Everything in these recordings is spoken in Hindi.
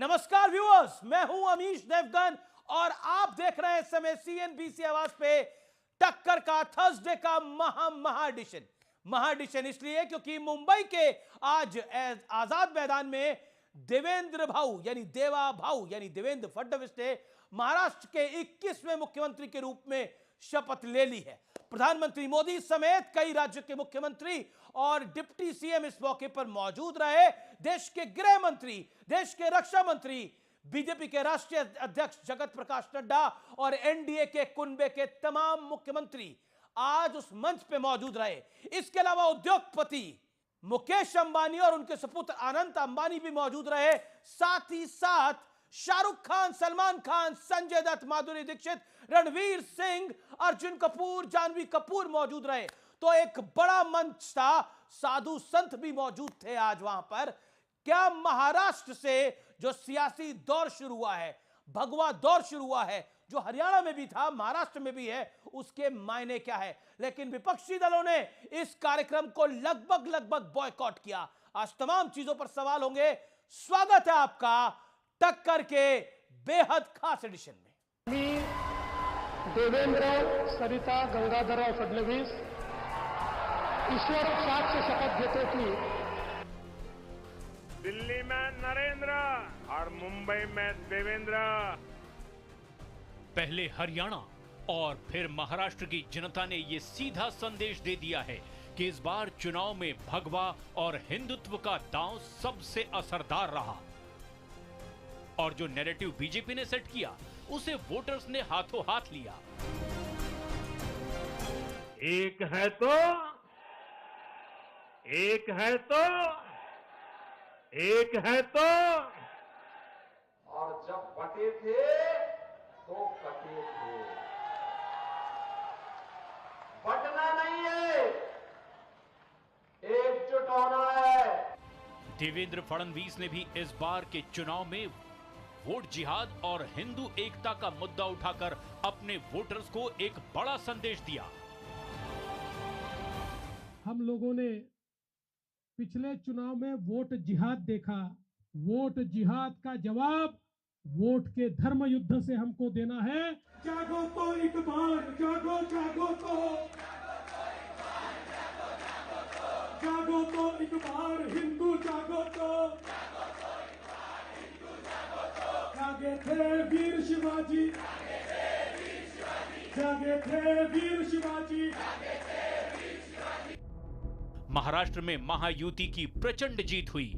नमस्कार व्यूअर्स, मैं हूं अमीश देवगन और आप देख रहे हैं इस समय सीएनबीसी आवाज पे टक्कर का थर्सडे का महा एडिशन इसलिए क्योंकि मुंबई के आज आजाद मैदान में देवेंद्र फडणवीस ने महाराष्ट्र के 21वें मुख्यमंत्री के रूप में शपथ ले ली है। प्रधानमंत्री मोदी समेत कई राज्यों के मुख्यमंत्री और डिप्टी सीएम इस मौके पर मौजूद रहे। देश के गृह मंत्री, देश के रक्षा मंत्री, बीजेपी के राष्ट्रीय अध्यक्ष जगत प्रकाश नड्डा और एनडीए के कुनबे के तमाम मुख्यमंत्री आज उस मंच पे मौजूद रहे। इसके अलावा उद्योगपति मुकेश अंबानी और उनके सपुत्र अनंत अंबानी भी मौजूद रहे। साथ ही साथ शाहरुख खान, सलमान खान, संजय दत्त, माधुरी दीक्षित, रणवीर सिंह, अर्जुन कपूर, जानवी कपूर मौजूद रहे। तो एक बड़ा मंच था, साधु संत भी मौजूद थे आज वहां पर। क्या महाराष्ट्र से जो सियासी दौर शुरू हुआ है, भगवा दौर शुरू हुआ है, जो हरियाणा में भी था, महाराष्ट्र में भी है, उसके मायने क्या है? लेकिन विपक्षी दलों ने इस कार्यक्रम को लगभग बॉयकॉट किया। आज तमाम चीजों पर सवाल होंगे। स्वागत है आपका टक्कर के बेहद खास एडिशन में। मी देवेंद्र सरिता गंगाधरराव फडणवीस ईश्वर साक्ष शपथ घेतो की दिल्ली में नरेंद्र और मुंबई में देवेंद्र। पहले हरियाणा और फिर महाराष्ट्र की जनता ने ये सीधा संदेश दे दिया है कि इस बार चुनाव में भगवा और हिंदुत्व का दांव सबसे असरदार रहा और जो नैरेटिव बीजेपी ने सेट किया उसे वोटर्स ने हाथों हाथ लिया। एक है तो एक और जब बटे थे तो कटे थे। बटना नहीं है, एकजुट होना है। देवेंद्र फडणवीस ने भी इस बार के चुनाव में वोट जिहाद और हिंदू एकता का मुद्दा उठाकर अपने वोटर्स को एक बड़ा संदेश दिया। हम लोगों ने पिछले चुनाव में वोट जिहाद देखा। वोट जिहाद का जवाब वोट के धर्म युद्ध से हमको देना है। जागो तो एक बार, जागो तो एक बार हिंदू जागो तो। जागे थे वीर शिवाजी, जागे थे वीर शिवाजी। महाराष्ट्र में महायुति की प्रचंड जीत हुई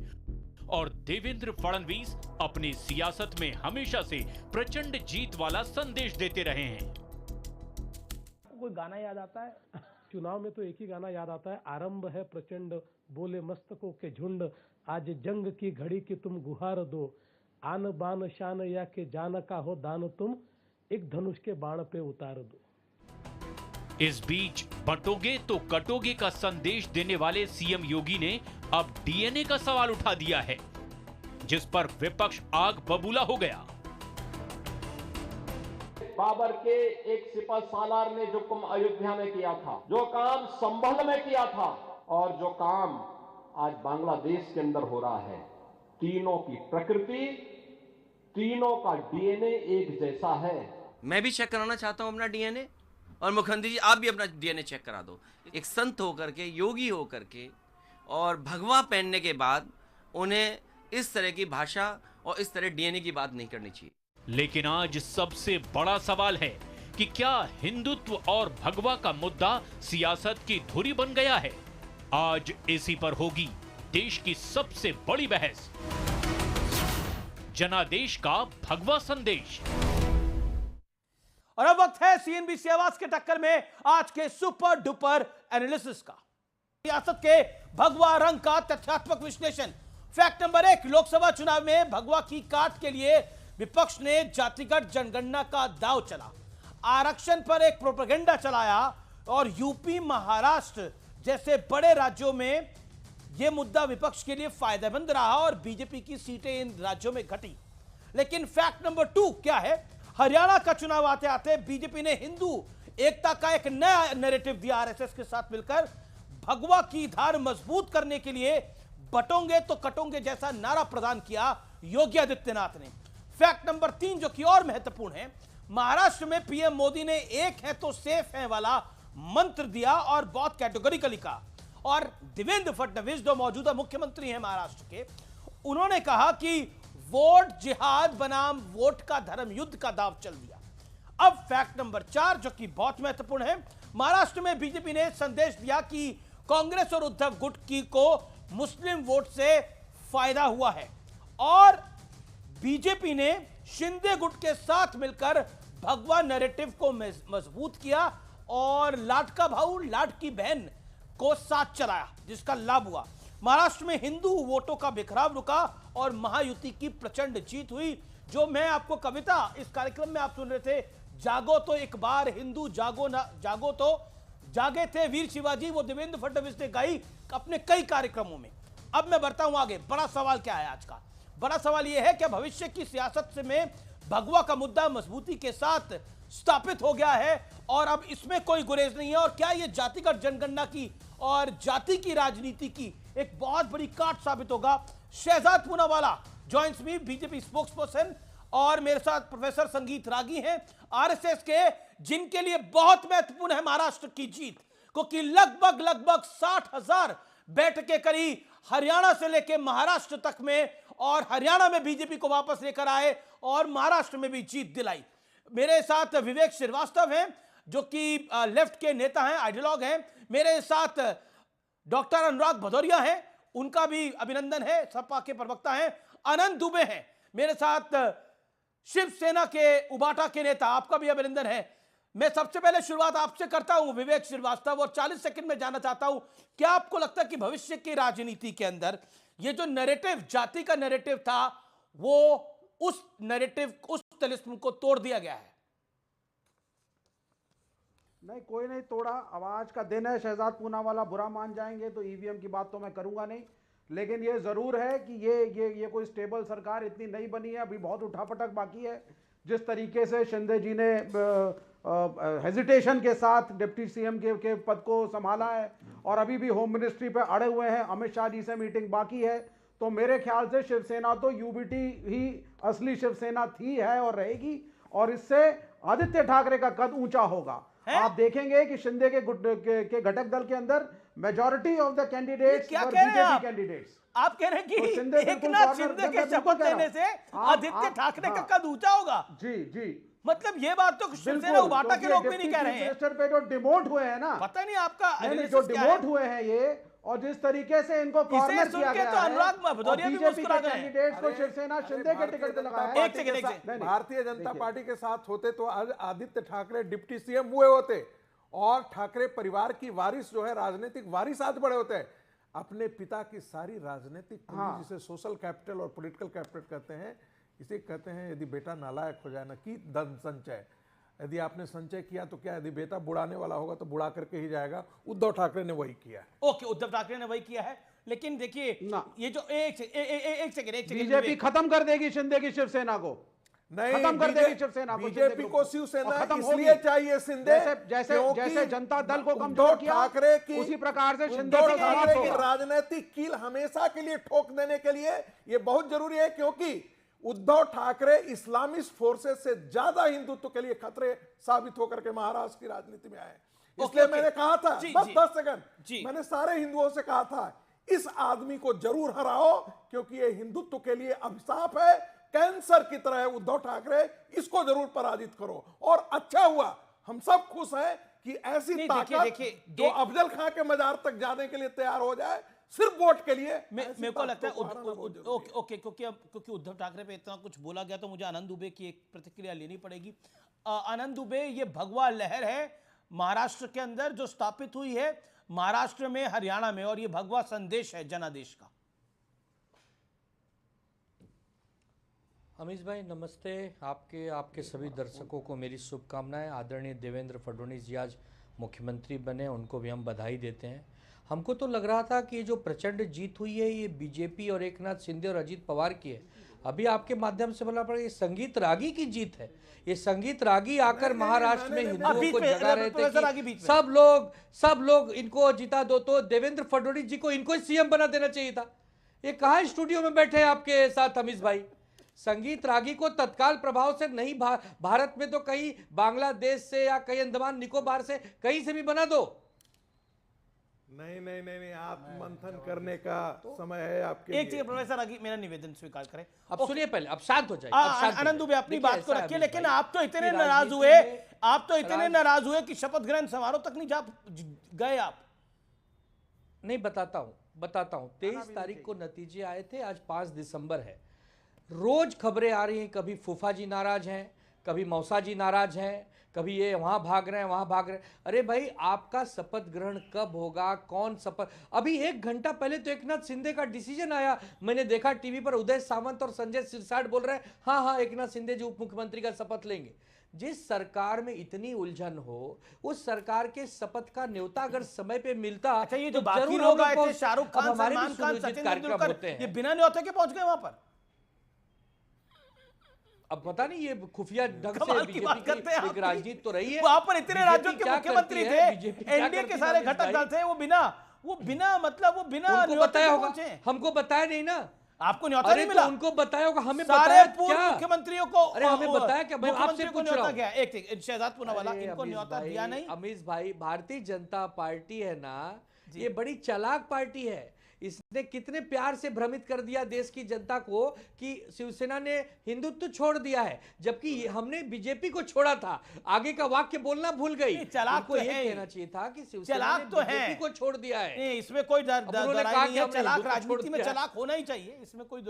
और देवेंद्र फडणवीस अपनी सियासत में हमेशा से प्रचंड जीत वाला संदेश देते रहे हैं। कोई गाना याद आता है? चुनाव में तो एक ही गाना याद आता है, आरंभ है प्रचंड, बोले मस्तकों के झुंड, आज जंग की घड़ी की तुम गुहार दो, आन बान शान या के जान का हो दान तुम, एक धनुष के बाण पे उतार दो। इस बीच बटोगे तो कटोगे का संदेश देने वाले सीएम योगी ने अब डीएनए का सवाल उठा दिया है, जिस पर विपक्ष आग बबूला हो गया। बाबर के एक सिपह सालार ने जो काम अयोध्या में किया था, जो काम संभल में किया था और जो काम आज बांग्लादेश के अंदर हो रहा है, तीनों की प्रकृति, तीनों का डीएनए एक जैसा है। मैं भी चेक कराना चाहता हूं अपना डीएनए और मुख्यमंत्री जी आप भी अपना डीएनए चेक करा दो। एक संत होकर के, योगी होकर के और भगवा पहनने के बाद उन्हें इस तरह की भाषा और इस तरह डीएनए की बात नहीं करनी चाहिए। लेकिन आज सबसे बड़ा सवाल है कि क्या हिंदुत्व और भगवा का मुद्दा सियासत की धुरी बन गया है? आज इसी पर होगी देश की सबसे बड़ी बहस। जनादेश का भगवा संदेश। और अब वक्त है सीएनबीसी आवाज के टक्कर में आज के सुपर डुपर एनालिसिस का। सियासत के भगवा रंग का तथ्यात्मक विश्लेषण। फैक्ट नंबर 1, लोकसभा चुनाव में भगवा की काट के लिए विपक्ष ने जातिगत जनगणना का दांव चला, आरक्षण पर एक प्रोपेगेंडा चलाया और यूपी, महाराष्ट्र जैसे बड़े राज्यों में यह मुद्दा विपक्ष के लिए फायदेमंद रहा और बीजेपी की सीटें इन राज्यों में घटी। लेकिन फैक्ट नंबर 2 क्या है? हरियाणा का चुनाव आते आते बीजेपी ने हिंदू एकता का एक नया नैरेटिव दिया। आरएसएस के साथ मिलकर भगवा की धार मजबूत करने के लिए बटोंगे तो कटोंगे जैसा नारा प्रदान किया। योगी आदित्यनाथ ने। फैक्ट नंबर 3 जो कि और महत्वपूर्ण है, महाराष्ट्र में पीएम मोदी ने एक है तो सेफ है वाला मंत्र दिया और बहुत कैटेगोरिकली कहा। और देवेंद्र फडणवीस जो मौजूदा मुख्यमंत्री हैं महाराष्ट्र के, उन्होंने कहा कि वोट जिहाद बनाम वोट का धर्म युद्ध का दांव चल दिया। अब फैक्ट नंबर 4 जो कि बहुत महत्वपूर्ण है, महाराष्ट्र में बीजेपी ने संदेश दिया कि कांग्रेस और उद्धव गुट की को मुस्लिम वोट से फायदा हुआ है और बीजेपी ने शिंदे गुट के साथ मिलकर भगवा नैरेटिव को मजबूत किया और लाडका भाऊ लाडकी बहन को साथ चलाया, जिसका लाभ हुआ। महाराष्ट्र में हिंदू वोटों का बिखराव रुका और महायुति की प्रचंड जीत हुई। जो मैं आपको कविता इस कार्यक्रम में आप सुन रहे थे, जागो तो एक बार हिंदू जागो ना जागो तो जागे थे वीर शिवाजी, वो देवेंद्र फडणवीस ने गाई अपने कई कार्यक्रमों में। अब मैं बढ़ता हूं आगे। बड़ा सवाल क्या है आज का? बड़ा सवाल यह है कि भविष्य की सियासत से में भगवा का मुद्दा मजबूती के साथ स्थापित हो गया है और अब इसमें कोई गुरेज नहीं है। और क्या यह जातिगत जनगणना की और जाति की राजनीति की एक बहुत बड़ी काट साबित होगा? शहजाद पूनावाला जॉइंस मी, बीजेपी स्पोक्स पर्सन, और मेरे साथ प्रोफेसर संगीत रागी हैं आरएसएस के, जिनके लिए बहुत महत्वपूर्ण है महाराष्ट्र की जीत, क्योंकि लगभग 60,000 बैठकें करी हरियाणा से लेकर महाराष्ट्र तक में, और हरियाणा में बीजेपी को वापस लेकर आए और महाराष्ट्र में भी जीत दिलाई। मेरे साथ विवेक श्रीवास्तव हैं जो कि लेफ्ट के नेता हैं, आइडियोलॉग हैं। मेरे साथ डॉक्टर अनुराग भदौरिया हैं, उनका भी अभिनंदन है, सपा के प्रवक्ता हैं। आनंद दुबे हैं मेरे साथ, शिवसेना के उबाटा के नेता, आपका भी अभिनंदन है। मैं सबसे पहले शुरुआत आपसे करता हूं विवेक श्रीवास्तव, और 40 सेकंड में जानना चाहता हूं, क्या आपको लगता है कि भविष्य की राजनीति के अंदर ये जो नैरेटिव, जाति का नैरेटिव था, वो उस नैरेटिव, उस तिलिस्म को तोड़ दिया गया है? नहीं, कोई नहीं तोड़ा। आवाज का दिन है। शहजाद पूनावाला बुरा मान जाएंगे तो ईवीएम की बात तो मैं करूंगा नहीं, लेकिन ये जरूर है कि ये कोई स्टेबल सरकार इतनी नहीं बनी है, अभी बहुत उठापटक बाकी है। जिस तरीके से शिंदे जी ने हेजिटेशन के साथ डिप्टी सीएम के पद को संभाला है और अभी भी होम मिनिस्ट्री पे अड़े हुए हैं, अमित शाह जी से मीटिंग बाकी है, तो मेरे ख्याल से शिवसेना तो यूबीटी ही असली शिवसेना थी, है और रहेगी, और इससे आदित्य ठाकरे का कद ऊंचा होगा। आप देखेंगे कि शिंदे के घटक दल के अंदर majority of the candidates were BJP candidates. आप कह रहे हैं कि एकनाथ शिंदे के शपथ लेने से आदित्य ठाकरे का कद ऊंचा होगा? जी, मतलब ये बात तो शिवसेना उबाटा के लोग भी नहीं कह रहे हैं। मिनिस्टर पे जो डिमोट हुए हैं ना, पता नहीं आपका जो डिमोट हुए हैं ये, और जिस तरीके से इनको कॉर्नर किया गया तो अनुराग भदौरिया भी मुस्कुरा गए हैं। कैंडिडेट्स को शिवसेना शिंदे के टिकट दिलाया। एक सेकंड, भारतीय जनता पार्टी के साथ होते तो आज आदित्य ठाकरे डिप्टी सीएम हुए होते और ठाकरे परिवार की वारिस जो है, राजनीतिक वारिस आज बड़े होते हैं। अपने पिता की सारी राजनीतिक पूंजी, जिसे सोशल कैपिटल और पॉलिटिकल कैपिटल कहते हैं, इसे कहते हैं यदि बेटा नालायक हो जाए ना कि धन संचय। यदि आपने संचय किया तो क्या, यदि बेटा बुढ़ाने वाला होगा तो बुढ़ा करके ही जाएगा। उद्धव ठाकरे ने वही किया है। ओके, उद्धव ठाकरे ने वही किया है, लेकिन देखिए ये जो एक सेकंड बीजेपी खत्म कर देगी शिंदे की शिवसेना को, खत्म कर देगी शिवसेना को। बीजेपी को शिवसेना इसलिए चाहिए शिंदे, जैसे जनता दल को कमजोर किया ठाकरे की, उसी प्रकार से शिंदे की राजनीतिक कील हमेशा के लिए ठोक देने के लिए ये बहुत जरूरी है, क्योंकि उद्धव ठाकरे इस्लामिस्ट फोर्सेस से ज्यादा हिंदुत्व के लिए खतरे साबित होकर के महाराष्ट्र की राजनीति में आए। इसलिए मैंने कहा था, बस 10 सेकंड, मैंने सारे हिंदुओं से कहा था इस आदमी को जरूर हराओ, क्योंकि ये हिंदुत्व के लिए अभिशाप है, कैंसर की तरह है उद्धव ठाकरे, इसको जरूर पराजित करो। और अच्छा हुआ, हम सब खुश हैं कि ऐसी ताकत जो अफजल खां के मजार तक जाने के लिए तैयार हो जाए सिर्फ वोट के लिए। मेरे को लगता है ओके, क्योंकि उद्धव ठाकरे पे इतना कुछ बोला गया तो मुझे आनंद दुबे की एक प्रतिक्रिया लेनी पड़ेगी। आनंद दुबे, ये भगवा लहर है महाराष्ट्र के अंदर जो स्थापित हुई है, महाराष्ट्र में, हरियाणा में, और ये भगवा संदेश है जनादेश का। अमीश भाई नमस्ते, आपके सभी दर्शकों को मेरी शुभकामनाएं। आदरणीय देवेंद्र फडणवीस जी आज मुख्यमंत्री बने, उनको भी हम बधाई देते हैं। हमको तो लग रहा था कि जो प्रचंड जीत हुई है ये बीजेपी और एकनाथ शिंदे और अजीत पवार की है। अभी आपके माध्यम से बोला पड़ा, ये संगीत रागी की जीत है। ये संगीत रागी आकर महाराष्ट्र में हिंदुओं को जगा रहे थे कि सब लोग इनको जिता दो, तो देवेंद्र फडणवीस जी को इनको सीएम बना देना चाहिए था। ये कहाँ स्टूडियो में बैठे हैं आपके साथ हमीज भाई? संगीत रागी को तत्काल प्रभाव से नहीं, भारत में तो कहीं बांग्लादेश से या कहीं अंडमान निकोबार से कहीं से भी बना दो। नहीं नहीं नहीं नहीं, आप मंथन करने का समय है आपके एक चीज प्रोफेसर रागी, मेरा निवेदन स्वीकार करें। अब सुनिए, पहले अब शांत हो जाइए। आनंद दुबे अपनी बात को रखिए, लेकिन आप तो इतने कि नाराज राजनीति हुए, में आप तो इतने नाराज हुए कि शपथ ग्रहण समारोह तक नहीं जा गए आप। नहीं, बताता हूं 23 तारीख को नतीजे आए थे, आज 5 दिसंबर है। रोज खबरें आ रही हैं, कभी फूफा जी नाराज हैं, कभी मौसा जी नाराज हैं, कभी ये वहां भाग रहे हैं वहां भाग रहे हैं। अरे भाई, आपका शपथ ग्रहण कब होगा? कौन शपथ? अभी 1 घंटा पहले तो एकनाथ शिंदे का डिसीजन आया, मैंने देखा टीवी पर, उदय सामंत और संजय सिरसाट बोल रहे हैं हाँ एकनाथ शिंदे जी उप मुख्यमंत्री का शपथ लेंगे। जिस सरकार में इतनी उलझन हो, उस सरकार के शपथ का न्योता अगर समय पे मिलता, अच्छा, ये जो बाकी लोग आए थे, शाहरुख खान, सलमान खान, सचिन तेंदुलकर, ये बिना न्योते के पहुंच गए वहां पर। अब पता नहीं ये खुफिया ढंग से कमाल की बात बीजेपी करते हैं की आप एक राजनीति तो रही है। वहां पर इतने राज्यों के क्या मुख्यमंत्री करती है, थे, बीजेपी क्या एनडीए के करती सारे है, घटक दल थे, वो बिना मतलब वो बिना उनको न्योते बताया के होगा, पहुंचे। हमको बताया नहीं ना। आपको न्योता अरे नहीं तो मिला? उनको बताया होगा, हमें सारे बताया पूर्व क्या? मुख्यमंत्रियों को, अरे हमें बताया क्या? मैं आपसे मुख्यमंत्रियों को पूछ रहा न्योता हूं। गया। एक शहजाद पूनावाला, अरे इनको अमीश न्योता भाई, दिया नहीं। अमीश भाई, भारतीय जनता पार्टी है ना, ये बड़ी चालाक पार्टी है। इसने कितने प्यार से भ्रमित कर दिया देश की जनता को कि शिवसेना ने हिंदुत्व छोड़ दिया है, जबकि हमने बीजेपी को छोड़ा था। आगे का वाक्य बोलना भूल गई। चालाक तो तो है, कहना चाहिए था कि शिवसेना चालाक ने तो है, बीजेपी को छोड़ दिया है। नहीं, इसमें कोई उन्होंने नहीं कहा है। कि हमने चालाक हिंदुत्व राजनीति छोड़ में दिया। चालाक होना ही चाहिए, इसमें कोई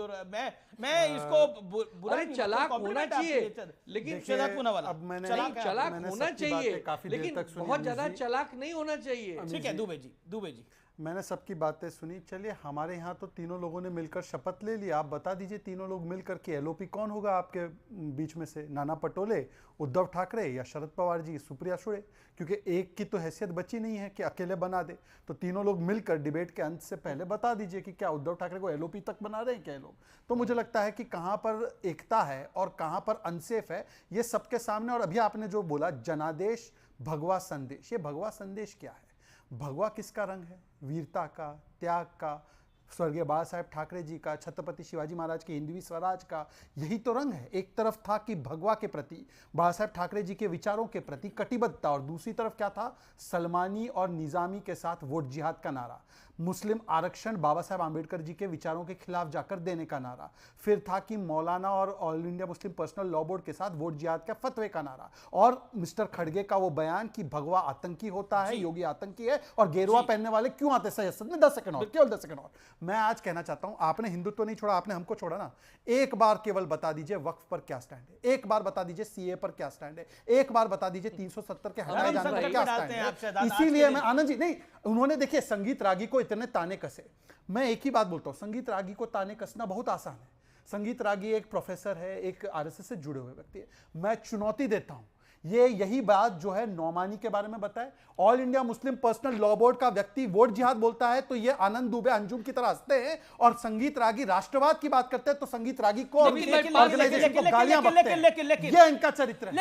मैं इसको बुरा अरे नहीं, चालाक compliment होना है आपके चाहिए, लिए। लेकिन शहजाद पूनावाला, अब मैंने चालाक मैंने होना सबकी चाहिए, बातें काफी देर लेकिन तक सुनी बहुत अमीश ज्यादा जी। चालाक नहीं होना चाहिए। ठीक है दुबे जी मैंने सबकी बातें सुनी। चलिए, हमारे यहाँ तो तीनों लोगों ने मिलकर शपथ ले लिया। आप बता दीजिए, तीनों लोग मिलकर के एलओपी कौन होगा आपके बीच में से? नाना पटोले, उद्धव ठाकरे या शरद पवार जी, सुप्रिया सुळे? क्योंकि एक की तो हैसियत बची नहीं है कि अकेले बना दे। तो तीनों लोग मिलकर डिबेट के अंत से पहले बता दीजिए कि क्या उद्धव ठाकरे को एलओपी तक बना रहे हैं क्या लोग? तो मुझे लगता है कि कहाँ पर एकता है और कहाँ पर अनसेफ है, ये सबके सामने। और अभी आपने जो बोला जनादेश भगवा संदेश, ये भगवा संदेश क्या है? भगवा किसका रंग है? वीरता का, त्याग का, स्वर्गीय बाला साहेब ठाकरे जी का, छत्रपति शिवाजी महाराज की हिंदवी स्वराज का, यही तो रंग है। एक तरफ था कि भगवा के प्रति, बाला साहेब ठाकरे जी के विचारों के प्रति कटिबद्धता, और दूसरी तरफ क्या था? सलमानी और निजामी के साथ वोट जिहाद का नारा, मुस्लिम आरक्षण बाबा साहेब आंबेडकर जी के विचारों के खिलाफ जाकर देने का नारा, फिर था कि मौलाना और all India Muslim personal law board के साथ वोट जिहाद के फतवे का नारा, और मिस्टर खड़गे का वो बयान कि भगवा आतंकी होता है, योगी आतंकी है, और गेरुआ पहनने वाले क्यों आते सैयद में। 10 सेकंड और, केवल 10 सेकंड और। मैं आज कहना चाहता हूं, आपने हिंदुत्व नहीं छोड़ा, आपने हमको छोड़ा ना। एक बार केवल बता दीजिए वक्फ पर क्या स्टैंड है, एक बार बता दीजिए सीए पर क्या स्टैंड है, एक बार बता दीजिए 370 के हटाए जाने पर क्या स्टैंड है। इसीलिए मैं, आनंद जी, नहीं, उन्होंने देखिए संगीत रागी को इतने ताने कसे। मैं एक ही बात बोलता हूं, संगीत रागी को ताने कसना बहुत आसान है। संगीत रागी एक प्रोफेसर है, एक आरएसएस से जुड़े हुए व्यक्ति है। मैं चुनौती देता हूं, ये यही बात जो है नौमानी के बारे में बताए, all India Muslim personal law board का व्यक्ति वोट जिहाद बोलता है तो ये आनंद दुबे अंजुम की तरह हंसते हैं, और संगीत रागी राष्ट्रवाद की बात करते हैं तो संगीत रागी को ऑर्गेनाइजेशन को गालियां बकते हैं। ये इनका चरित्र है।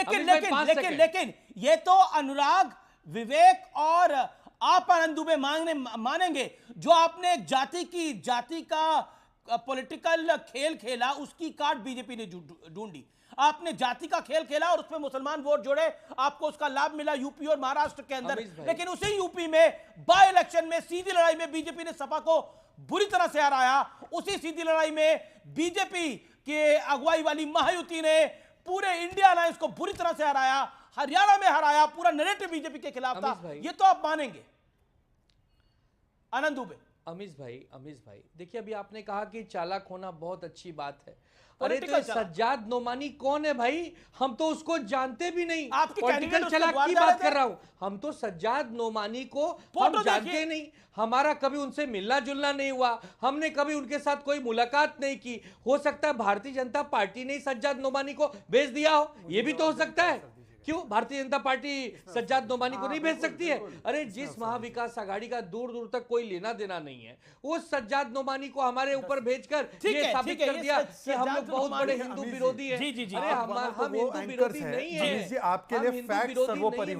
लेकिन ये तो अनुराग, विवेक और आप आनंद दुबे मानेंगे, जो आपने जाति का पॉलिटिकल खेल खेला, उसकी काट बीजेपी ने ढूंढी। आपने जाति का खेल खेला और उसमें मुसलमान वोट जोड़े, आपको उसका लाभ मिला यूपी और महाराष्ट्र के अंदर। लेकिन उसी यूपी में बाय इलेक्शन में सीधी लड़ाई में बीजेपी ने सपा को बुरी तरह से हराया। उसी सीधी लड़ाई में बीजेपी के अगुवाई वाली महायुति ने पूरे इंडिया अलायंस को बुरी तरह से हराया, हरियाणा में हराया। पूरा नैरेटिव बीजेपी के खिलाफ था, ये तो आप मानेंगे आनंद दुबे। अमीश भाई देखिए, अभी आपने कहा कि चालाक होना बहुत अच्छी बात है। अरे तो सज्जाद नोमानी कौन है भाई? हम तो उसको जानते भी नहीं। पॉलिटिकल चालाक की बात कर रहा हूं। हम तो सज्जाद नोमानी को हम जानते नहीं, हमारा कभी उनसे मिलना जुलना नहीं हुआ, हमने कभी उनके साथ कोई मुलाकात नहीं की। हो सकता है भारतीय जनता पार्टी ने सज्जाद नोमानी को भेज दिया हो, ये भी तो हो सकता है। क्यों भारतीय जनता पार्टी सज्जाद नोमानी को नहीं भेज सकती है? अरे जिस महाविकास आघाड़ी का दूर दूर तक कोई लेना देना नहीं है, उस सज्जाद नोमानी को हमारे ऊपर भेजकर ये साबित कर दिया कि हम लोग बहुत बड़े हिंदू विरोधी हैं। अरे हम हिंदू विरोधी नहीं है, आपके लिए फैक्ट सर्वोपरि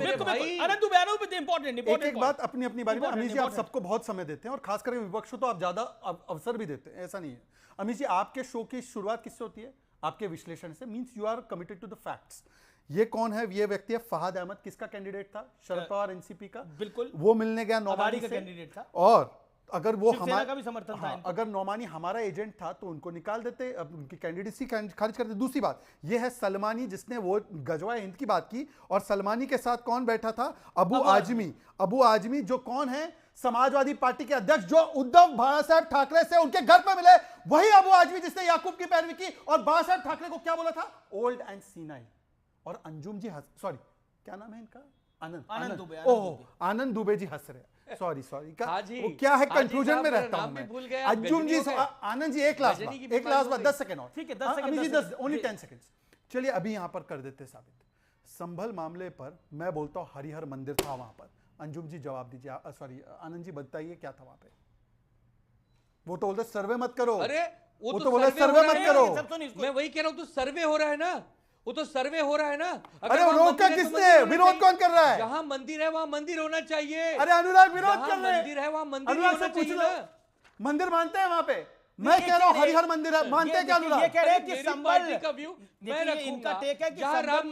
इंपॉर्टेंट एक बात अपनी अपनी बारे में। अमित जी, आप सबको बहुत समय देते हैं और खास करके विपक्ष को तो आप ज्यादा अवसर भी देते हैं, ऐसा नहीं है। अमित जी, आपके शो की शुरुआत किससे होती है? आपके विश्लेषण से। Means you are committed to the facts. ये कौन है? ये व्यक्ति है फहाद अहमद। किसका कैंडिडेट था? शरद पवार, एनसीपी का। बिल्कुल, वो मिलने गया नौमानी का से कैंडिडेट था। और अगर वो हमारा का भी समर्थन था। अगर नौमानी हमारा एजेंट था तो उनको निकाल देते, अब उनकी कैंडिडेसी खारिज कर देते। दूसरी बात ये है सलमानी, जिसने वो गजवा हिंद की बात की, और सलमानी के साथ कौन बैठा था? अबू आजमी। अबू आजमी जो कौन है? समाजवादी पार्टी के अध्यक्ष, जो उद्धव बाळासाहेब ठाकरे से उनके घर पर मिले, वही अबू आजमी जिसने याकूब की पैरवी की और बाळासाहेब ठाकरे को क्या बोला था? Old and senile. और अंजुम जी सॉरी, क्या नाम है इनका? आनंद दुबे। ओह, आनंद दुबे जी हंस रहे। सॉरी वो क्या है, कंफ्यूजन में रहता हूं मैं। अंजुम जी, आनंद जी, एक लास्ट बात 10 सेकंड और। ठीक है, 10 सेकंड, ओनली 10 सेकंड। चलिए अभी यहां पर कर देते साबित। संभल मामले पर मैं बोलता हूं हरिहर मंदिर था वहां पर। अंजुम जी जवाब दीजिए, सॉरी आनंद जी बताइए क्या था वहां पे? वो तो बोलते सर्वे मत करो। अरे वो तो बोले सर्वे मत करो। मैं वही कह रहा हूं, तो सर्वे हो रहा है ना, वो तो सर्वे हो रहा है ना। अरे रोका किसने? विरोध कौन कर रहा है? जहां मंदिर है वहां मंदिर होना चाहिए। अरे अनुराग विरोध कर रहे हैं। मंदिर है वहां मंदिर होना चाहिए ना। मंदिर मानते हैं वहां पे? मैं कह रहा हूं हरिहर मंदिर है, मानते हैं क्या अनुराग? ये कह रहे हैं कि संभल का व्यू मैं इनका टेक है कि राम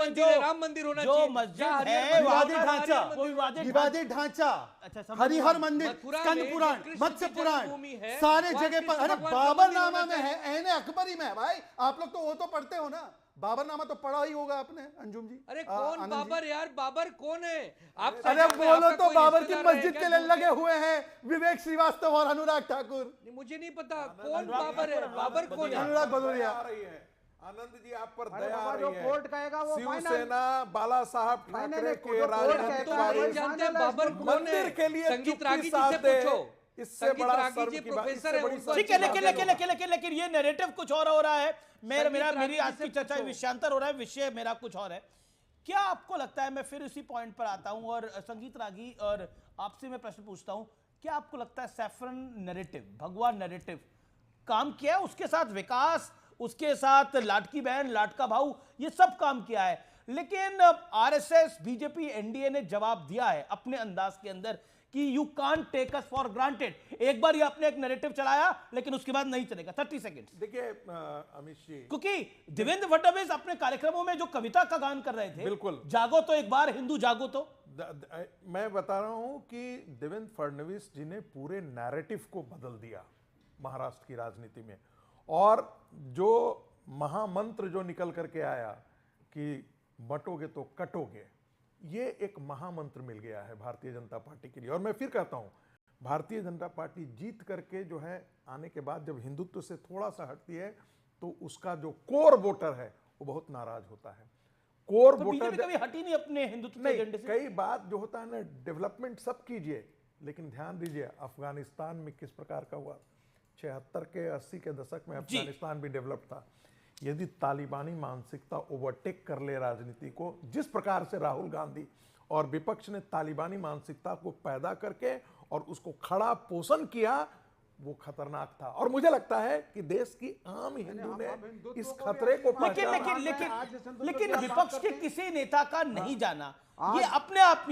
मंदिर होना चाहिए। जो मस्जिद है विवादित ढांचा, वो विवादित ढांचा, हरिहर मंदिर, स्कंद पुराण, मत्स्य पुराण, सारे जगह पर। अरे बाबरनामा में है, ऐने अकबरी में है भाई। आप लोग तो वो तो पढ़ते हो ना, बाबरनामा तो पढ़ा ही होगा आपने अंजुम जी। अरे कौन बाबर यार? बाबर कौन है? आप अरे बोलो तो बाबर की मस्जिद के लिए लगे हुए हैं विवेक श्रीवास्तव और अनुराग ठाकुर। मुझे नहीं पता कौन बाबर है। बाबर कौन है? अनुराग भदौरिया। आनंद जी, आप पर दया आ रही है। कोर्ट कहेगा वो शिवसेना बाला साहब ठाकरे के राजनीतिक जानते हैं बाबर कौन है? मंदिर के लिए संगीत रागी जी से पूछो। इससे बड़ा प्रोफेसर है। ठीक है, लेकिन ये नैरेटिव कुछ और हो रहा है। मेरी आज की चर्चा विषयांतर हो रहा है, विषय मेरा कुछ और है। क्या आपको लगता है, मैं फिर उसी पॉइंट पर आता हूं और संगीत रागी और आपसे मैं प्रश्न पूछता हूं, क्या आपको लगता है सैफरन नैरेटिव, भगवा नैरेटिव काम किया है? उसके साथ विकास, उसके साथ लाटकी बहन, लाटका भाऊ, ये सब काम किया है, लेकिन आरएसएस, बीजेपी, एनडीए ने जवाब दिया है अपने अंदाज के अंदर कि you can't take us for granted. एक बार ये आपने एक नैरेटिव चलाया, लेकिन उसके बाद नहीं चलेगा। 30 सेकंड। देखिए अमित जी, क्योंकि देवेंद्र फडणवीस अपने कार्यक्रमों में जो कविता का गान कर रहे थे, बिल्कुल, जागो तो एक बार हिंदू जागो, तो मैं बता रहा हूं कि देवेंद्र फडणवीस जी ने पूरे नैरेटिव को बदल दिया महाराष्ट्र की राजनीति में। और जो महामंत्र जो निकल करके आया कि बटोगे तो कटोगे, ये एक महामंत्र मिल गया है भारतीय जनता पार्टी के लिए। और मैं फिर कहता हूं, भारतीय जनता पार्टी जीत करके जो है आने के बाद जब हिंदुत्व से थोड़ा सा हटती है तो उसका जो कोर वोटर है वो बहुत नाराज होता है। कोर तो वोटर कभी हटी नहीं अपने हिंदुत्व के एजेंडे से। कई बात जो होता है ना, डेवलपमेंट सब कीजिए, लेकिन ध्यान दीजिए अफगानिस्तान में किस प्रकार का हुआ। 76 के 80 के दशक में अफगानिस्तान भी डेवलप था। यदि तालिबानी मानसिकता ओवरटेक कर ले राजनीति को, जिस प्रकार से राहुल गांधी और विपक्ष ने तालिबानी मानसिकता को पैदा करके और उसको खड़ा पोषण किया, वो खतरनाक था। और मुझे लगता है कि देश की आम हिंदू ने इस खतरे को लेकिन विपक्ष के किसी नेता का नहीं जाना, ये अपने आप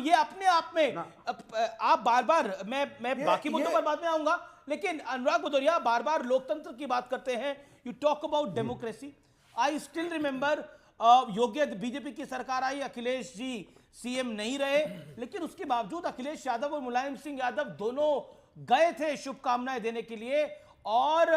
में आप बार-बार, मैं बाकी मुद्दों पर बाद में आऊंगा, लेकिन अनुराग भदौरिया बार-बार लोकतंत्र की बात करते हैं। You talk about democracy. I still remember Yogi BJP की सरकार आई, अखिलेश जी सीएम नहीं रहे, लेकिन उसके बावजूद अखिलेश यादव और मुलायम सिंह यादव दोनों गए थे शुभकामनाएं देने के लिए और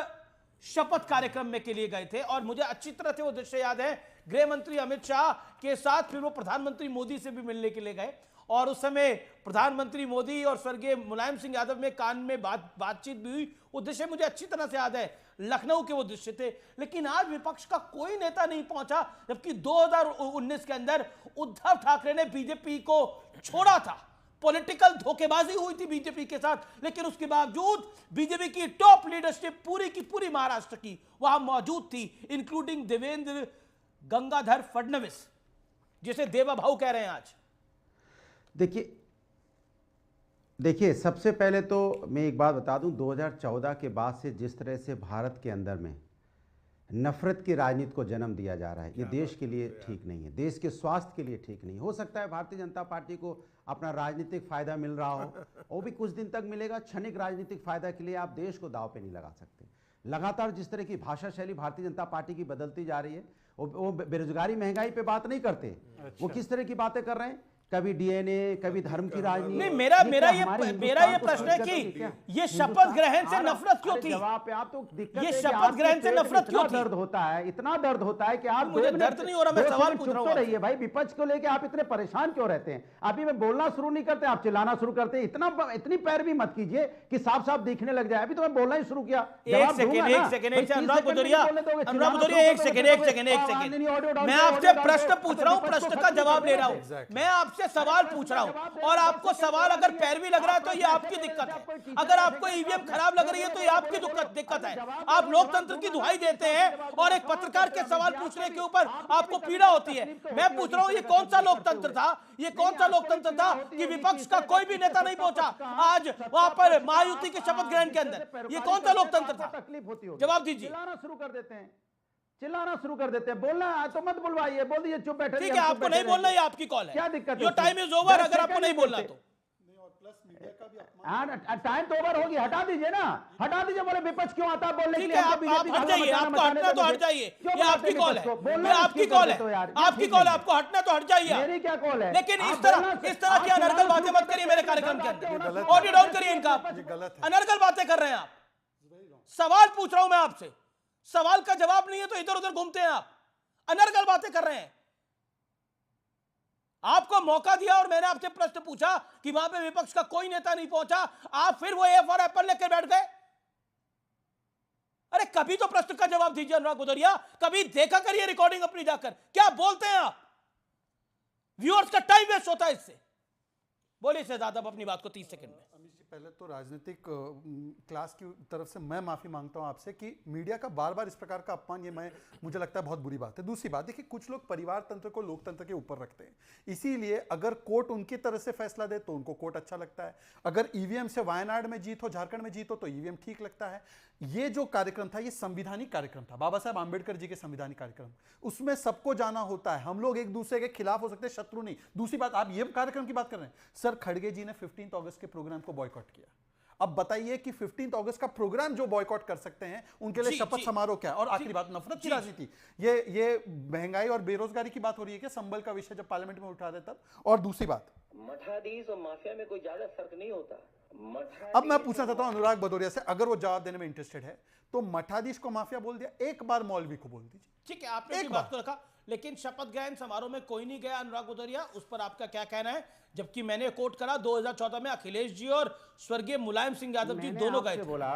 शपथ कार्यक्रम में के लिए गए थे। और मुझे अच्छी तरह से वो दृश्य याद है, गृह मंत्री अमित शाह के साथ फिर वो प्रधानमंत्री मोदी से भी मिलने के लिए गए और उस समय प्रधानमंत्री मोदी और स्वर्गीय मुलायम सिंह यादव में कान में बातचीत भी हुई। वो दृश्य मुझे अच्छी तरह से याद है, लखनऊ के वो दृश्य थे। लेकिन आज विपक्ष का कोई नेता नहीं पहुंचा, जबकि 2019 के अंदर उद्धव ठाकरे ने बीजेपी को छोड़ा था। पॉलिटिकल धोखेबाजी हुई थी बीजेपी के साथ, लेकिन उसके बावजूद बीजेपी की टॉप लीडरशिप पूरी की पूरी महाराष्ट्र की वहां मौजूद थी, इंक्लूडिंग देवेंद्र गंगाधर फडणवीस। जिसे देवा भाऊ कह रहे हैं आज? देखिए सबसे पहले तो मैं एक बात बता दूं, 2014 के बाद से जिस तरह से भारत के अंदर में नफरत की राजनीति को जन्म दिया जा रहा है, ये देश के लिए ठीक नहीं है, देश के स्वास्थ्य के लिए ठीक नहीं। हो सकता है भारतीय जनता पार्टी को अपना राजनीतिक फायदा मिल रहा हो, वो भी कुछ दिन तक मिलेगा। क्षणिक राजनीतिक फायदा के लिए आप देश को दांव पे नहीं लगा सकते। लगातार जिस तरह की भाषा शैली भारतीय जनता पार्टी की बदलती जा रही है, वो बेरोजगारी महंगाई पे बात नहीं करते। वो किस तरह की बातें कर रहे हैं, कभी डीएनए, कभी धर्म की राजनीति। नहीं, मेरा ये प्रश्न है कि ये शपथ ग्रहण से नफरत क्यों थी? जवाब पे आप तो दिक्कत ये है कि शपथ ग्रहण से नफरत क्यों थी? दर्द होता है, इतना दर्द होता है कि आप मुझे दर्द नहीं हो रहा, मैं सवाल पूछ रहा हूं। रहिए भाई, विपक्ष को लेकर आप इतने परेशान क्यों रहते हैं? अभी मैं बोलना शुरू नहीं करते, आप चिल्लाना शुरू करते हैं। इतनी पैरवी मत कीजिए कि साफ साफ दिखने लग जाए। अभी तो मैं बोलना ही शुरू किया। एक सेकंड अनुराग भदौरिया, एक सेकंड मैं आपसे प्रश्न पूछ रहा हूं, प्रश्न का जवाब ले रहा हूं। मैं आपसे सवाल पूछ रहा हूं और आपको सवाल अगर पैरवी लग रहा है तो ये आपकी दिक्कत है। अगर आपको ईवीएम खराब लग रही है तो ये आपकी दिक्कत है। आप लोकतंत्र की दुहाई देते हैं और एक पत्रकार के सवाल पूछने के ऊपर आपको पीड़ा होती है। मैं पूछ रहा हूं, ये कौन सा लोकतंत्र था? ये कौन सा लोकतंत्र था कि विपक्ष का कोई भी नेता नहीं पहुंचा आज वहां पर महायुति के शपथ ग्रहण के अंदर? ये कौन सा लोकतंत्र था? तकलीफ होती है, जवाब दीजिए। चिल्लाना शुरू कर देते हैं, बोलना है तो मत बुलवाइए, बोल दीजिए चुप बैठे। ठीक है, आपको नहीं बोलना, ये आपकी कॉल है। क्या दिक्कत है? Your time is over. अगर आपको नहीं बोलना तो टाइम तो ओवर होगी, हटा दीजिए ना, हटा दीजिए। बोले विपक्ष क्यों आता बोलने के लिए? आप हट जाइए, आपको हटना तो हट जाइए, ये आपकी कॉल है, आपकी कॉल है, आपकी कॉल है, आपको हटना तो हट जाइए। मेरी क्या कॉल है? लेकिन इस तरह की अनर्गल बातें मत करिए मेरे कार्यक्रम के अंदर। ऑडियो डाउन करिए इनका। अनर्गल बातें कर रहे हैं आप। सवाल पूछ रहा हूं मैं आपसे, सवाल का जवाब नहीं है तो इधर उधर घूमते हैं आप, अनर्गल बातें कर रहे हैं। आपको मौका दिया और मैंने आपसे प्रश्न पूछा कि वहां पे विपक्ष का कोई नेता नहीं पहुंचा, आप फिर वो ए फॉर एप्पल लेकर बैठ गए। अरे कभी तो प्रश्न का जवाब दीजिए अनुराग भदौरिया, कभी देखा करिए रिकॉर्डिंग अपनी जाकर, क्या बोलते हैं आप? व्यूअर्स का टाइम वेस्ट होता है इससे। बोलिए शहजाद अब अपनी बात को 30 सेकंड में। अमित जी, पहले तो राजनीतिक क्लास की तरफ से मैं माफी मांगता हूं आपसे कि मीडिया का बार बार इस प्रकार का अपमान, ये मुझे लगता है बहुत बुरी बात है। दूसरी बात देखिए, कुछ लोग परिवार तंत्र को लोकतंत्र के ऊपर रखते हैं, इसीलिए अगर कोर्ट उनकी तरह से फैसला दे तो उनको कोर्ट अच्छा लगता है। अगर ईवीएम से वायनाड में जीत हो, झारखंड में जीत हो तो ईवीएम ठीक लगता है। ये जो कार्यक्रम था, ये संविधानिक कार्यक्रम था, बाबा साहब आंबेडकर जी के संविधानिक कार्यक्रम, उसमें सबको जाना होता है। हम लोग एक दूसरे के खिलाफ हो सकते हैं, शत्रु नहीं। दूसरी बात, आप ये कार्यक्रम की बात कर रहे हैं, सर खड़गे जी ने 15 अगस्त के प्रोग्राम को बॉयकॉट किया। अब बताइए कि 15 अगस्त का प्रोग्राम जो बॉयकॉट कर सकते हैं, उनके लिए शपथ समारोह क्या है? और आखिरी बात, नफरत की राजनीति, ये महंगाई और बेरोजगारी की बात हो रही है क्या? संबल का विषय जब पार्लियामेंट में उठा रहे तब। और दूसरी बात, मठाधीश और माफिया में कोई ज्यादा फर्क नहीं होता। अब मैं पूछना चाहता हूं अनुराग भदौरिया से, अगर वो जवाब देने में इंटरेस्टेड है, तो मठाधीश को माफिया बोल दिया, एक बार मौलवी को बोल दीजिए। ठीक है, आपने एक बात को रखा, लेकिन शपथ ग्रहण समारोह में कोई नहीं गया अनुराग भदौरिया, उस पर आपका क्या कहना है? जबकि मैंने कोट करा 2014 में अखिलेश जी और स्वर्गीय मुलायम सिंह यादव जी दोनों गए थे, बोला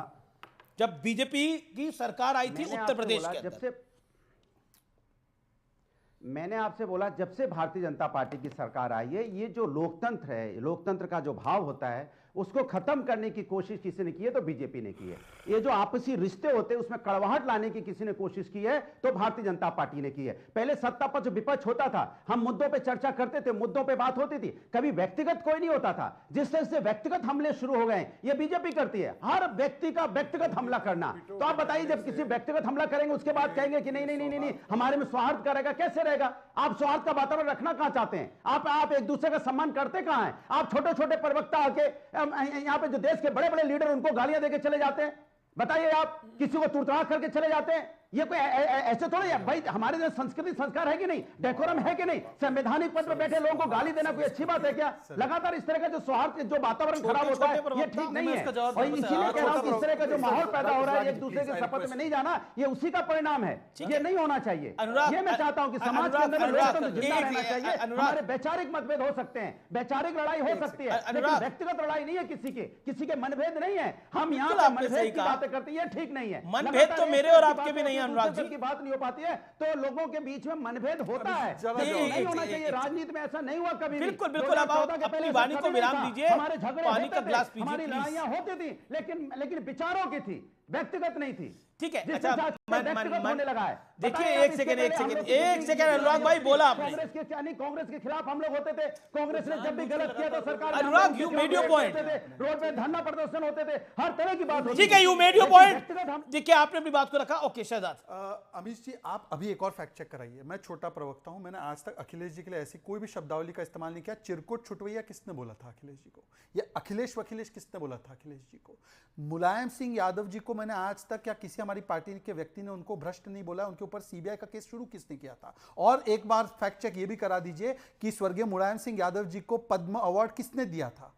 जब बीजेपी की सरकार आई थी उत्तर प्रदेश के अंदर। मैंने आपसे बोला, जब से भारतीय जनता पार्टी की सरकार आई है, ये जो लोकतंत्र है, लोकतंत्र का जो भाव होता है, उसको खत्म करने की कोशिश किसी ने की है तो बीजेपी ने की है। ये जो आपसी रिश्ते होते हैं उसमें कड़वाहट लाने की किसी ने कोशिश की है तो भारतीय जनता पार्टी ने की है। पहले सत्ता पर जो विपक्ष होता था, हम मुद्दों पे चर्चा करते थे, मुद्दों पे बात होती थी, कभी व्यक्तिगत कोई नहीं होता था। जिस तरह से व्यक्तिगत हमले शुरू हो गए, ये बीजेपी करती है, हर व्यक्ति का व्यक्तिगत हमला करना। तो आप बताइए, जब किसी व्यक्तिगत हमला करेंगे उसके बाद कहेंगे कि नहीं नहीं नहीं नहीं हमारे में सौहार्द का रहेगा, कैसे रहेगा? आप सौहार्द का वातावरण रखना कहां चाहते हैं? आप एक दूसरे का सम्मान करते कहां हैं? आप छोटे छोटे प्रवक्ता आके यहां पे जो देश के बड़े बड़े लीडर उनको गालियां देके चले जाते हैं। बताइए, आप किसी को तुड़तड़ा करके चले जाते हैं। ये कोई ऐसे थोड़ा है भाई, हमारे जो संस्कृति संस्कार है कि नहीं, डेकोरम है कि नहीं? संवैधानिक पद पर बैठे लोगों को गाली देना कोई अच्छी बात है क्या? लगातार इस तरह का जो सौहार्द, जो वातावरण खराब होता है, ये ठीक नहीं है। और इसीलिए कह रहा हूं, इस तरह का जो माहौल पैदा हो रहा है, एक दूसरे के शपथ में नहीं जाना, ये उसी का परिणाम है। ये नहीं होना चाहिए। ये मैं चाहता हूं कि समाज के अंदर लोकतंत्र जिंदा रहना चाहिए। हमारे वैचारिक मतभेद हो सकते हैं, वैचारिक लड़ाई हो सकती है, लेकिन व्यक्तिगत लड़ाई नहीं है। किसी के मनभेद नहीं है। हम यहाँ पे मनभेद की बातें करते हैं, ये ठीक नहीं है। मनभेद तो मेरे और आपके भी नहीं है अनुराग जी, की बात नहीं हो पाती है, तो लोगों के बीच में मनभेद होता है, नहीं होना चाहिए। राजनीति में ऐसा नहीं हुआ कभी। बिल्कुल बिल्कुल, आप अपनी वाणी को विराम दीजिए। हमारे झगड़े पानी का ग्लास पीजिए, हमारी लड़ाइयां होती थी, लेकिन विचारों की थी, व्यक्तिगत नहीं थी। ठीक है, अच्छा व्यक्तिगत होने लगा है। देखिए, बताइए एक आप, सेकंड, इसके एक पहले हम सेकंड, लोग एक किसी सेकंड, अनुराग भाई बोला आपने। कांग्रेस के खिलाफ हम लोग होते थे। कांग्रेस ने जब भी गलत किया तो सरकार में अनुराग, हम लोग you उसके made your खिलाफ point. लड़ते थे, रोड पे धरना प्रदर्शन होते थे, हर तरह की बात होती ठीक है, थी। यू मेड योर लेकिन पॉइंट। व्यक्तिगत हम देखिए, आपने अपनी बात को रखा। ओके, शहजाद। अमीश जी, आप अभी एक और फैक्ट चेक कराइए। मैं छोटा प्रवक्ता हूं, मैंने आज तक अखिलेश जी के लिए ऐसी कोई भी शब्दावली का इस्तेमाल नहीं किया। चिरकुट छुटवैया किसने बोला था अखिलेश जी को? या अखिलेश वखिलेश किसने बोला था अखिलेश जी को? मुलायम सिंह यादव जी को मैंने आज तक या किसी हमारी पार्टी के व्यक्ति ने उनको भ्रष्ट नहीं बोला। उनके ऊपर सीबीआई का केस शुरू किसने किया था? और एक बार फैक्ट चेक ये भी करा दीजिए कि स्वर्गीय मुलायम सिंह यादव जी को पद्म अवार्ड किसने दिया था?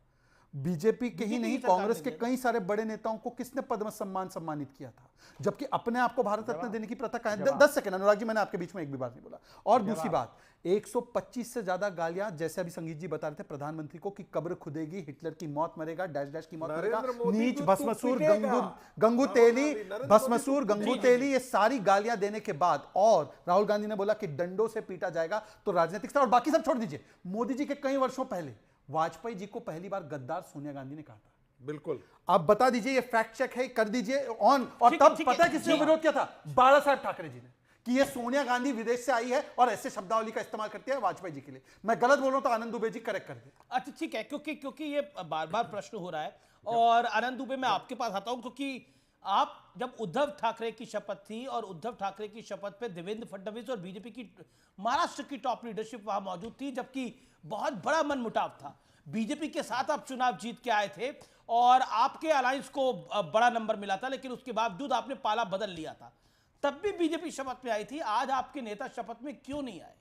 बीजेपी के ही नहीं, कांग्रेस के कई सारे बड़े नेताओं को किसने पद्म सम्मान सम्मानित किया था? जबकि अपने आप को भारत रत्न देने की प्रथा कहां है? 10 सेकंड अनुराग जी, मैंने आपके बीच में एक भी बात नहीं बोला। और दूसरी बात, 125 से ज्यादा गालियां, जैसे अभी संगीत जी बता रहे थे प्रधानमंत्री को कि कब्र खुदेगी, हिटलर की मौत मरेगा, डैश डैश की मौत मरेगा, नीच भस्मसूर गंगू तेली, भस्मसूर गंगू तेली, ये सारी गालियां देने के बाद और राहुल गांधी ने बोला कि डंडों से पीटा जाएगा। तो राजनीतिक स्तर और बाकी सब छोड़ दीजिए, मोदी जी के कई वर्षों पहले वाजपेयी जी को पहली बार गद्दार सोनिया गांधी ने कहा था। बिल्कुल, आप बता दीजिए, ये फैक्ट चेक है, कर दीजिए ऑन। और तब पता है किसने विरोध किया था? बाला साहब ठाकरे जी ने, कि ये सोनिया गांधी विदेश से आई है और ऐसे शब्दावली का इस्तेमाल करती है वाजपेयी जी के लिए। मैं गलत बोल रहा हूं तो आनंद दुबे जी करेक्ट कर दे। अच्छा, ठीक है, क्योंकि ये बार बार प्रश्न हो रहा है। और आनंद दुबे, मैं आपके पास आता हूं, क्योंकि आप जब उद्धव ठाकरे की शपथ थी और उद्धव ठाकरे की शपथ पे देवेंद्र फडणवीस और बीजेपी की महाराष्ट्र की टॉप लीडरशिप वहां मौजूद थी, जबकि बहुत बड़ा मनमुटाव था। बीजेपी के साथ आप चुनाव जीत के आए थे और आपके अलायंस को बड़ा नंबर मिला था, लेकिन उसके बावजूद आपने पाला बदल लिया था। तब भी बीजेपी शपथ में आई थी। आज आपके नेता शपथ में क्यों नहीं आए?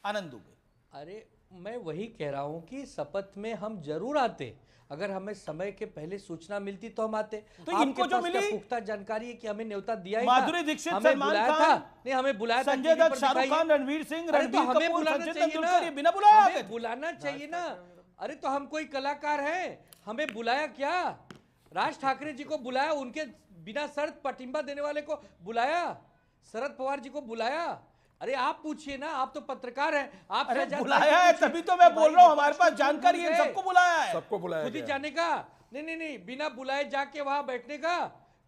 आनंद दुबे। अरे, मैं वही कह रहा हूं कि शपथ में हम जरूर आते। अगर हमें समय के पहले सूचना मिलती तो हम आते। तो इनको जो मिली पुख्ता जानकारी है कि हमें न्योता दिया ही माधुरी दीक्षित, सलमान खान, नहीं हमें बुलाया था, संजय दत्त, शाहरुख खान, रणवीर सिंह, रणबीर कपूर, सचिन तेंदुलकर, ये बिना बुलाया आते थे। बुलाना चाहिए ना। अरे तो हम कोई कलाकार हैं, हमें बुलाया क्या? राज ठाकरे जी को बुलाया, उनके बिना शर्त पटिंबा देने वाले को बुलाया, शरद पवार जी को बुलाया। अरे आप पूछिए ना, आप तो पत्रकार हैं। आप बुलाया है, तभी तो मैं बोल रहा हूं, हमारे पास जानकारी है, सबको बुलाया है। सबको बुलाया, खुद ही जाने का? नहीं, बिना बुलाए जाके वहां बैठने का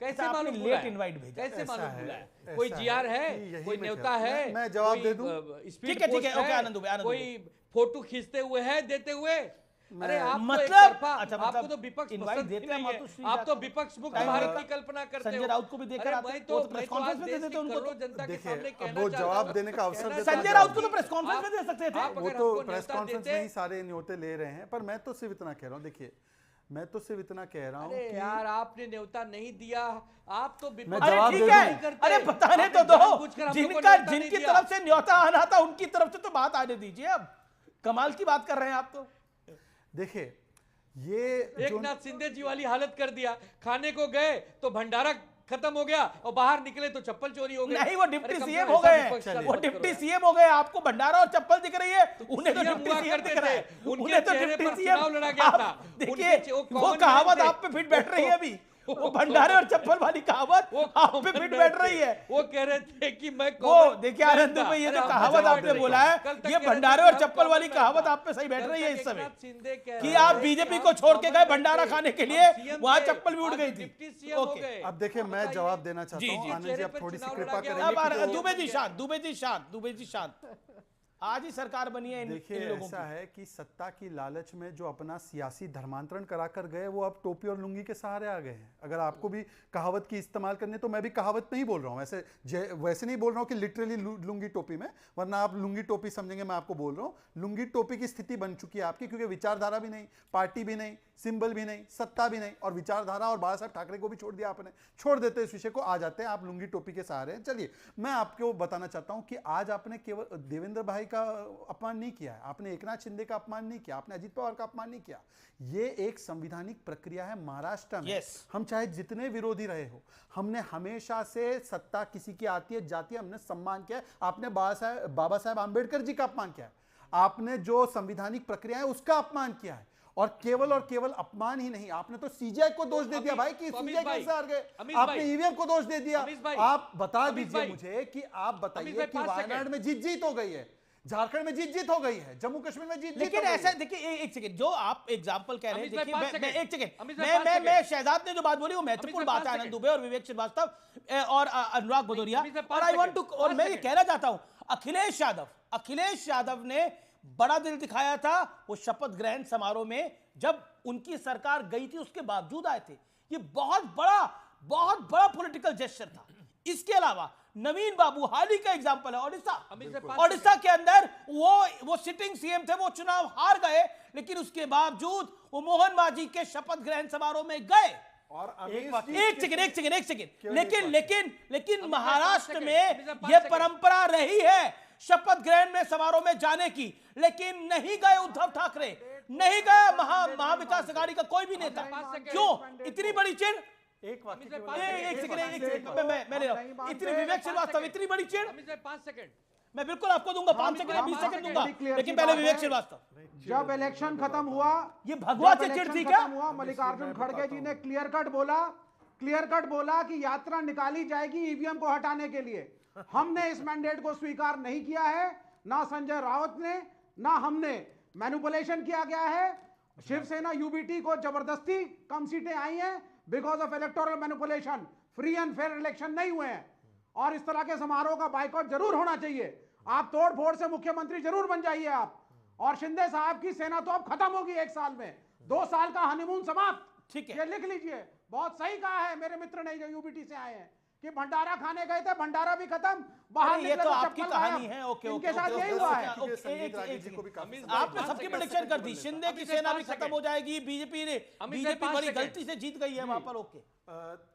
कैसे मालूम? लेट इनवाइट भेजा, कैसे मालूम बुलाया? कोई जीआर है, कोई न्योता है? मैं जवाब दे दूं? ठीक है, ओके, आनंद दुबे, कोई फोटो खींचते हुए है, देते हुए? अरे आप मतलब आपको तो विपक्ष इनवाइट देते हैं, आप तो विपक्ष मुक्त भारत की कल्पना करते हो। संजय राउत को भी देकर आते हैं, तो प्रेस कॉन्फ्रेंस में दे देते उनको। जनता के सामने कहना वो जवाब देने का अवसर देता है। संजय राउत को तो प्रेस कॉन्फ्रेंस में दे सकते थे। वो तो प्रेस कॉन्फ्रेंस में ही सारे न्योते ले रहे हैं। पर मैं तो सिर्फ इतना कह रहा हूँ, देखिए मैं तो सिर्फ इतना कह रहा हूँ कि यार आपने न्योता नहीं दिया, आप तो ठीक है, अरे बताने तो दो, जिनकी तरफ से न्योता आना था उनकी तरफ से तो बात आने दीजिए। अब कमाल की बात कर रहे हैं आप तो। देखिए, ये एकनाथ शिंदे जी वाली हालत कर दिया। खाने को गए तो भंडारा खत्म हो गया और बाहर निकले तो चप्पल चोरी हो गई। नहीं, वो डिप्टी सीएम हो गए, वो डिप्टी सीएम हो गए। आपको भंडारा और चप्पल दिख रही है, उन्हें तो डिप्टी सीएम दिख रहा है, उन्हें तो डिप्टी सीएम लड़ा गया था। देखिए, वो कहावत आप पे फिट बैठ रही है अभी, वो भंडारे और चप्पल वाली कहावत आप पे फिट बैठ रही है। वो कह रहे थे कि मैं वो देखिए आनंद भाई, ये जो कहावत आपने बोला है, ये भंडारे और चप्पल वाली कहावत आप पे सही बैठ रही है इस समय, कि आप बीजेपी को छोड़ के गए भंडारा खाने के लिए, वहां चप्पल भी उड़ गई थी। ओके, अब देखिए मैं जवाब देना चाहता हूं। आनंद जी, आप थोड़ी सी कृपा करें। अब दुबे जी शांत, दुबे जी शांत। आज ही सरकार बनी है। देखिए, ऐसा है कि सत्ता की लालच में जो अपना सियासी धर्मांतरण कराकर गए, वो अब टोपी और लुंगी के सहारे आ गए हैं। अगर आपको भी कहावत की इस्तेमाल करनी, तो मैं भी कहावत नहीं बोल रहा हूँ, वैसे नहीं बोल रहा हूँ कि लिटरली लुंगी टोपी में, वरना आप लुंगी टोपी समझेंगे। मैं आपको बोल रहा हूँ, लुंगी टोपी की स्थिति बन चुकी है आपकी, क्योंकि विचारधारा भी नहीं, पार्टी भी नहीं, सिंबल भी नहीं, सत्ता भी नहीं, और विचारधारा और बाला साहब ठाकरे को भी छोड़ दिया आपने। छोड़ देते इस विषय को, आ जाते हैं आप लुंगी टोपी के सहारे। चलिए, मैं आपको बताना चाहता हूं कि आज आपने केवल देवेंद्र भाई का अपमान नहीं किया है, आपने एकनाथ शिंदे का अपमान नहीं किया, आपने अजित पवार का अपमान नहीं किया। ये एक संवैधानिक प्रक्रिया है महाराष्ट्र में। हम चाहे जितने विरोधी रहे हो, हमने हमेशा से सत्ता किसी की आती है जाती है, हमने सम्मान किया है। आपने बाबा साहब आंबेडकर जी का अपमान किया है, आपने जो संवैधानिक प्रक्रिया है उसका अपमान किया है। और केवल अपमान ही नहीं, आपने तो सीजीआई को दोष दे दिया भाई, कि सीजीआई कैसे हार गए। आपने ईवीएम को दोष दे दिया। आप बता दीजिए मुझे कि आप बताइए कि वायनाड में जीत हो गई है, झारखंड में जीत हो गई है, जम्मू कश्मीर में जीत लेकिन हो गई ऐसा है। देखिए एक सेकंड, जो आप एग्जांपल कह रहे हैं, अमित भाई, देखिए पाँच मैं एक सेकंड। सेकंड, मैं शहजाद ने जो बात बोली वो महत्वपूर्ण बात है, आनंद दुबे और विवेक श्रीवास्तव और अनुराग भदौरिया, और आई वांट टू, और मैं ये कहना चाहता हूं, अखिलेश यादव ने बड़ा दिल दिखाया था वो शपथ ग्रहण समारोह में, जब उनकी सरकार गई थी उसके बावजूद आए थे। ये बहुत बड़ा पॉलिटिकल जेस्चर था। इसके अलावा नवीन बाबू हाल ही का एग्जांपल है, ओडिशा के अंदर वो सिटिंग सीएम थे, वो चुनाव हार गए, लेकिन उसके बावजूद वो मोहन मांझी के शपथ ग्रहण समारोह में गए। और एक सेकंड, लेकिन महाराष्ट्र में यह परंपरा रही है शपथ ग्रहण में समारोह में जाने की, लेकिन नहीं गए उद्धव ठाकरे, नहीं गया महाविकास अघाड़ी का कोई भी नेता। क्यों इतनी बड़ी चिढ़? एक सेकंड, मैं ले रहा हूं, इतनी विवेक श्रीवास्तव इतनी बड़ी चिढ़? 5 सेकंड मैं बिल्कुल आपको दूंगा, 5 सेकंड 20 सेकंड दूंगा, लेकिन पहले विवेक श्रीवास्तव। जब इलेक्शन खत्म हुआ, ये भगवा से चिढ़ थी क्या? हुआ, मल्लिकार्जुन खड़गे जी ने क्लियर कट बोला कि यात्रा निकाली जाएगी ईवीएम को हटाने के लिए। हमने इस मैंडेट को स्वीकार नहीं किया है, ना संजय राउत ने, ना हमने। मैनिपुलेशन किया गया है, शिवसेना यूबीटी को जबरदस्ती कम सीटें आई हैं because of electoral manipulation. Free and fair election नहीं हुए हैं, और इस तरह के समारोह का बाइकआउट जरूर होना चाहिए। आप तोड़ फोड़ से मुख्यमंत्री जरूर बन जाइए आप, और शिंदे साहब की सेना तो अब खत्म होगी 1 साल में, 2 साल का हनीमून समाप्त। ठीक है, ये लिख लीजिए, बहुत सही कहा है मेरे मित्र ने जो यूबीटी से आए हैं कि भंडारा खाने गए थे, भंडारा भी खत्म, बाहर ये तो आपकी कहानी है। ओके, इनके साथ यही हुआ है। आपने सबकी प्रेडिक्शन कर दी, शिंदे की सेना भी खत्म हो जाएगी, बीजेपी बड़ी गलती से जीत गई है वहां पर। ओके,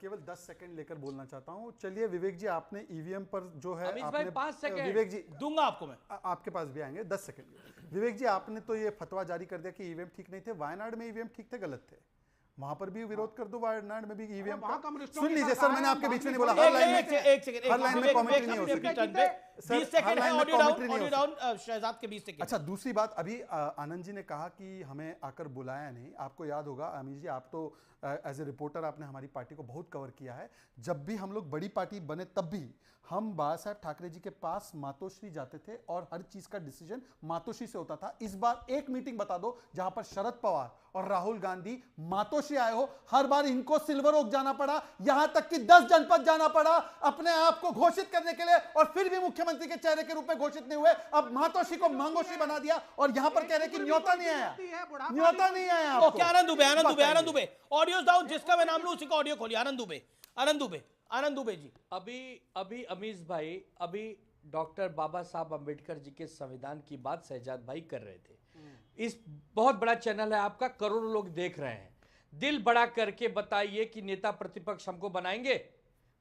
केवल 10 सेकंड लेकर बोलना चाहता हूं। चलिए विवेक जी, आपने ईवीएम पर जो है आपने 5 सेकंड विवेक जी दूंगा आपको, मैं आपके पास भी आएंगे 10 सेकंड। विवेक जी, आपने तो ये फतवा जारी कर दिया कि ईवीएम ठीक नहीं थे। वायनाड में ईवीएम ठीक थे, गलत थे, वहां पर भी विरोध कर दो। वायनाड में भी ईवीएम सुन लीजिए सर, मैंने आपके बीच में नहीं बोला, हर लाइन में कमेंट्री नहीं हो सकती। 20 सेकंड है, ऑडियो डाउन शहजाद के 20 सेकंड। अच्छा, दूसरी बात, अभी आनंद जी ने कहा कि हमें आकर बुलाया नहीं। आपको याद होगा अमित जी, आप तो एज ए रिपोर्टर आपने हमारी पार्टी को बहुत कवर किया है। जब भी हम लोग बड़ी पार्टी बने तब भी हम बाला साहब ठाकरे जी के पास मातोश्री जाते थे और हर चीज का डिसीजन मातोश्री से होता था। इस बार एक मीटिंग बता दो जहां पर शरद पवार और राहुल गांधी मातोश्री आए हो। हर बार इनको सिल्वर ओक जाना पड़ा, यहां तक कि 10 जनपद जाना पड़ा अपने आप को घोषित करने के लिए, और फिर भी मुख्यमंत्री के चेहरे के रूप में घोषित नहीं हुए। अब मातोश्री को मांगोश्री बना दिया, और यहां पर कह रहे कि न्योता नहीं आया, न्योता नहीं आया आपको। ओके, आनंद दुबे ऑडियो डाउन, जिसका मैं नाम लूं उसी का ऑडियो खोलिए। आनंद दुबे जी। अभी अमीश भाई, अभी डॉक्टर बाबा साहब अंबेडकर जी के संविधान की बात शहजाद भाई कर रहे थे। इस बहुत बड़ा चैनल है आपका, करोड़ों लोग देख रहे हैं। दिल बड़ा करके बताइए कि नेता प्रतिपक्ष हमको बनाएंगे?